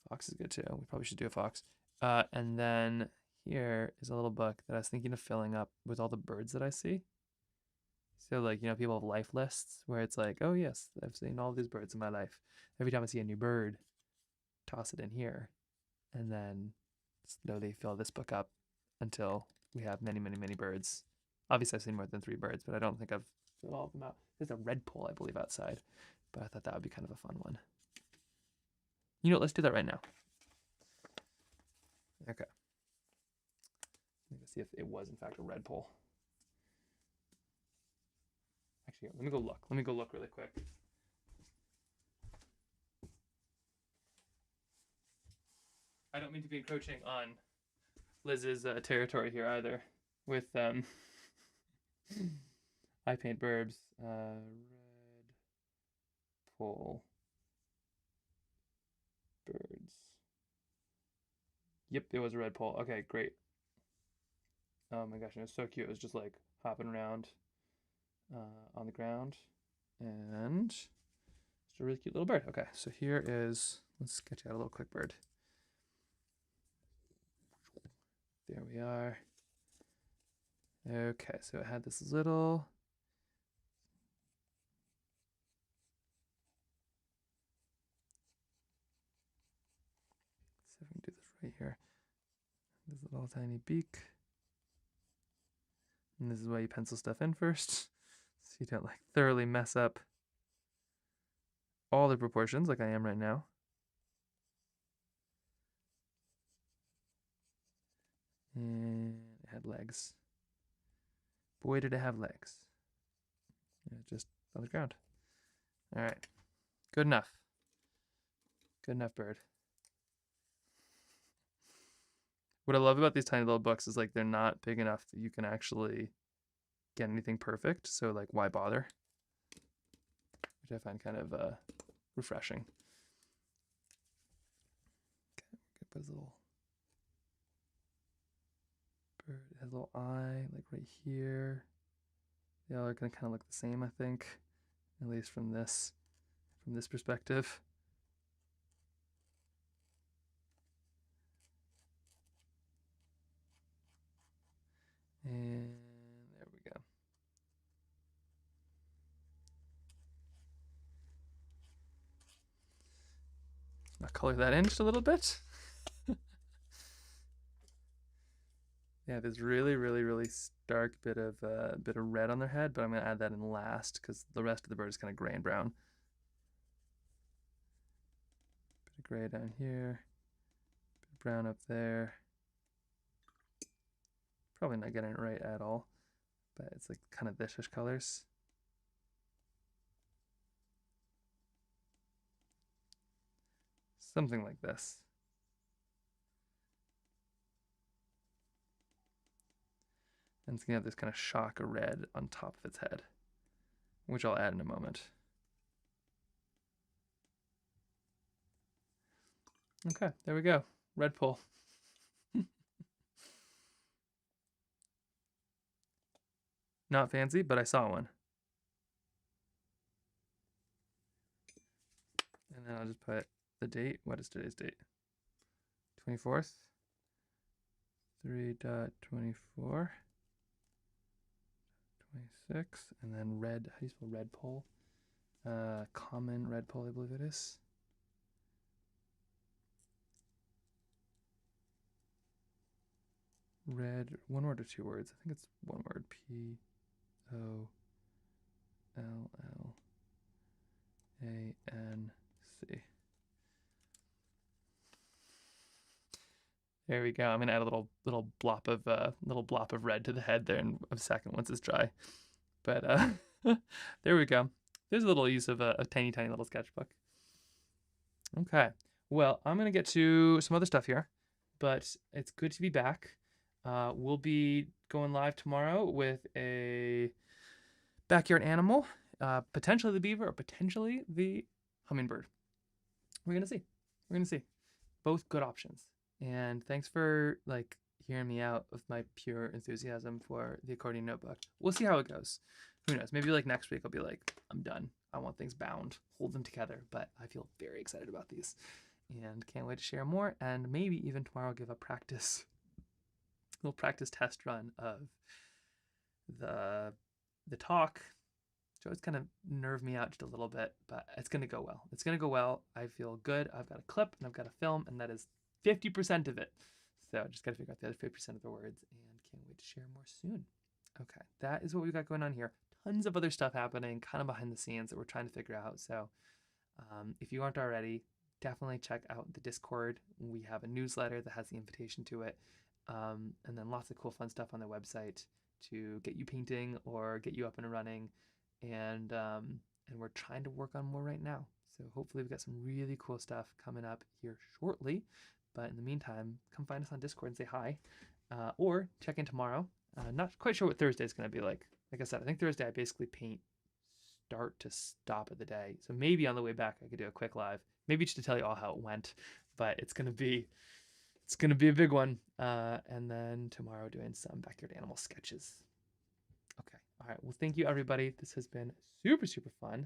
Fox is good too. We probably should do a fox. And then here is a little book that I was thinking of filling up with all the birds that I see. So like, you know, people have life lists where it's like, oh yes, I've seen all these birds in my life. Every time I see a new bird, toss it in here, and then slowly fill this book up until we have many, many, many birds. Obviously I've seen more than 3 birds, but I don't think I've filled all of them out. There's a red pole, I believe, outside, but I thought that would be kind of a fun one. You know what, let's do that right now. Okay. Let's see if it was in fact a red pole. Actually, let me go look. Let me go look really quick. I don't mean to be encroaching on Liz's territory here either. With I paint burbs. Red pole birds. Yep, it was a red pole. Okay, great. Oh my gosh, it was so cute. It was just like hopping around on the ground, and it's a really cute little bird. Okay, so here is, let's sketch out a little quick bird. There we are. Okay, so it had this little, let's see if we can do this right here. This little tiny beak. And this is why you pencil stuff in first, so you don't like thoroughly mess up all the proportions like I am right now. And it had legs. Boy, did it have legs. Yeah, just on the ground. All right, good enough. Good enough, bird. What I love about these tiny little books is like they're not big enough that you can actually get anything perfect. So like, why bother? Which I find kind of refreshing. Okay, we're gonna put his little bird. It has a little eye like right here. They all are gonna kind of look the same, I think, at least from this perspective. And there we go. I'll color that in just a little bit. Yeah, there's really, really, really stark bit of red on their head, but I'm gonna add that in last because the rest of the bird is kind of gray and brown. Bit of gray down here, bit of brown up there. Probably not getting it right at all, but it's like kind of this-ish colors. Something like this. And it's gonna have this kind of shock of red on top of its head, which I'll add in a moment. Okay, there we go. Red pole. Not fancy, but I saw one. And then I'll just put the date. What is today's date? 24th. 3.24. 26. And then red. How do you spell red pole? Common red pole, I believe it is. Red, one word or 2 words? I think it's one word. P-O-L-L-A-N-C. There we go. I'm gonna add a little blop of red to the head there in a second once it's dry. But there we go. There's a little use of a tiny little sketchbook. Okay. Well, I'm gonna get to some other stuff here, but it's good to be back. We'll be going live tomorrow with a backyard animal, potentially the beaver or potentially the hummingbird. We're gonna see. We're gonna see. Both good options. And thanks for like hearing me out with my pure enthusiasm for the accordion notebook. We'll see how it goes. Who knows? Maybe like next week I'll be like, I'm done. I want things bound. Hold them together. But I feel very excited about these and can't wait to share more. And maybe even tomorrow I'll give a little practice test run of the talk. Joe's kind of nerved me out just a little bit, but it's gonna go well. It's gonna go well. I feel good. I've got a clip and I've got a film, and that is 50% of it. So I just gotta figure out the other 50% of the words, and can't wait to share more soon. Okay, that is what we've got going on here. Tons of other stuff happening, kind of behind the scenes that we're trying to figure out. So if you aren't already, definitely check out the Discord. We have a newsletter that has the invitation to it, and then lots of cool fun stuff on the website to get you painting or get you up and running. And we're trying to work on more right now. So hopefully we've got some really cool stuff coming up here shortly. But in the meantime, come find us on Discord and say hi, or check in tomorrow. Not quite sure what Thursday is going to be like. Like I said, I think Thursday I basically paint start to stop of the day. So maybe on the way back I could do a quick live, maybe just to tell you all how it went. But it's gonna be a big one. And then tomorrow doing some backyard animal sketches. Okay. All right. Well, thank you, everybody. This has been super, super fun.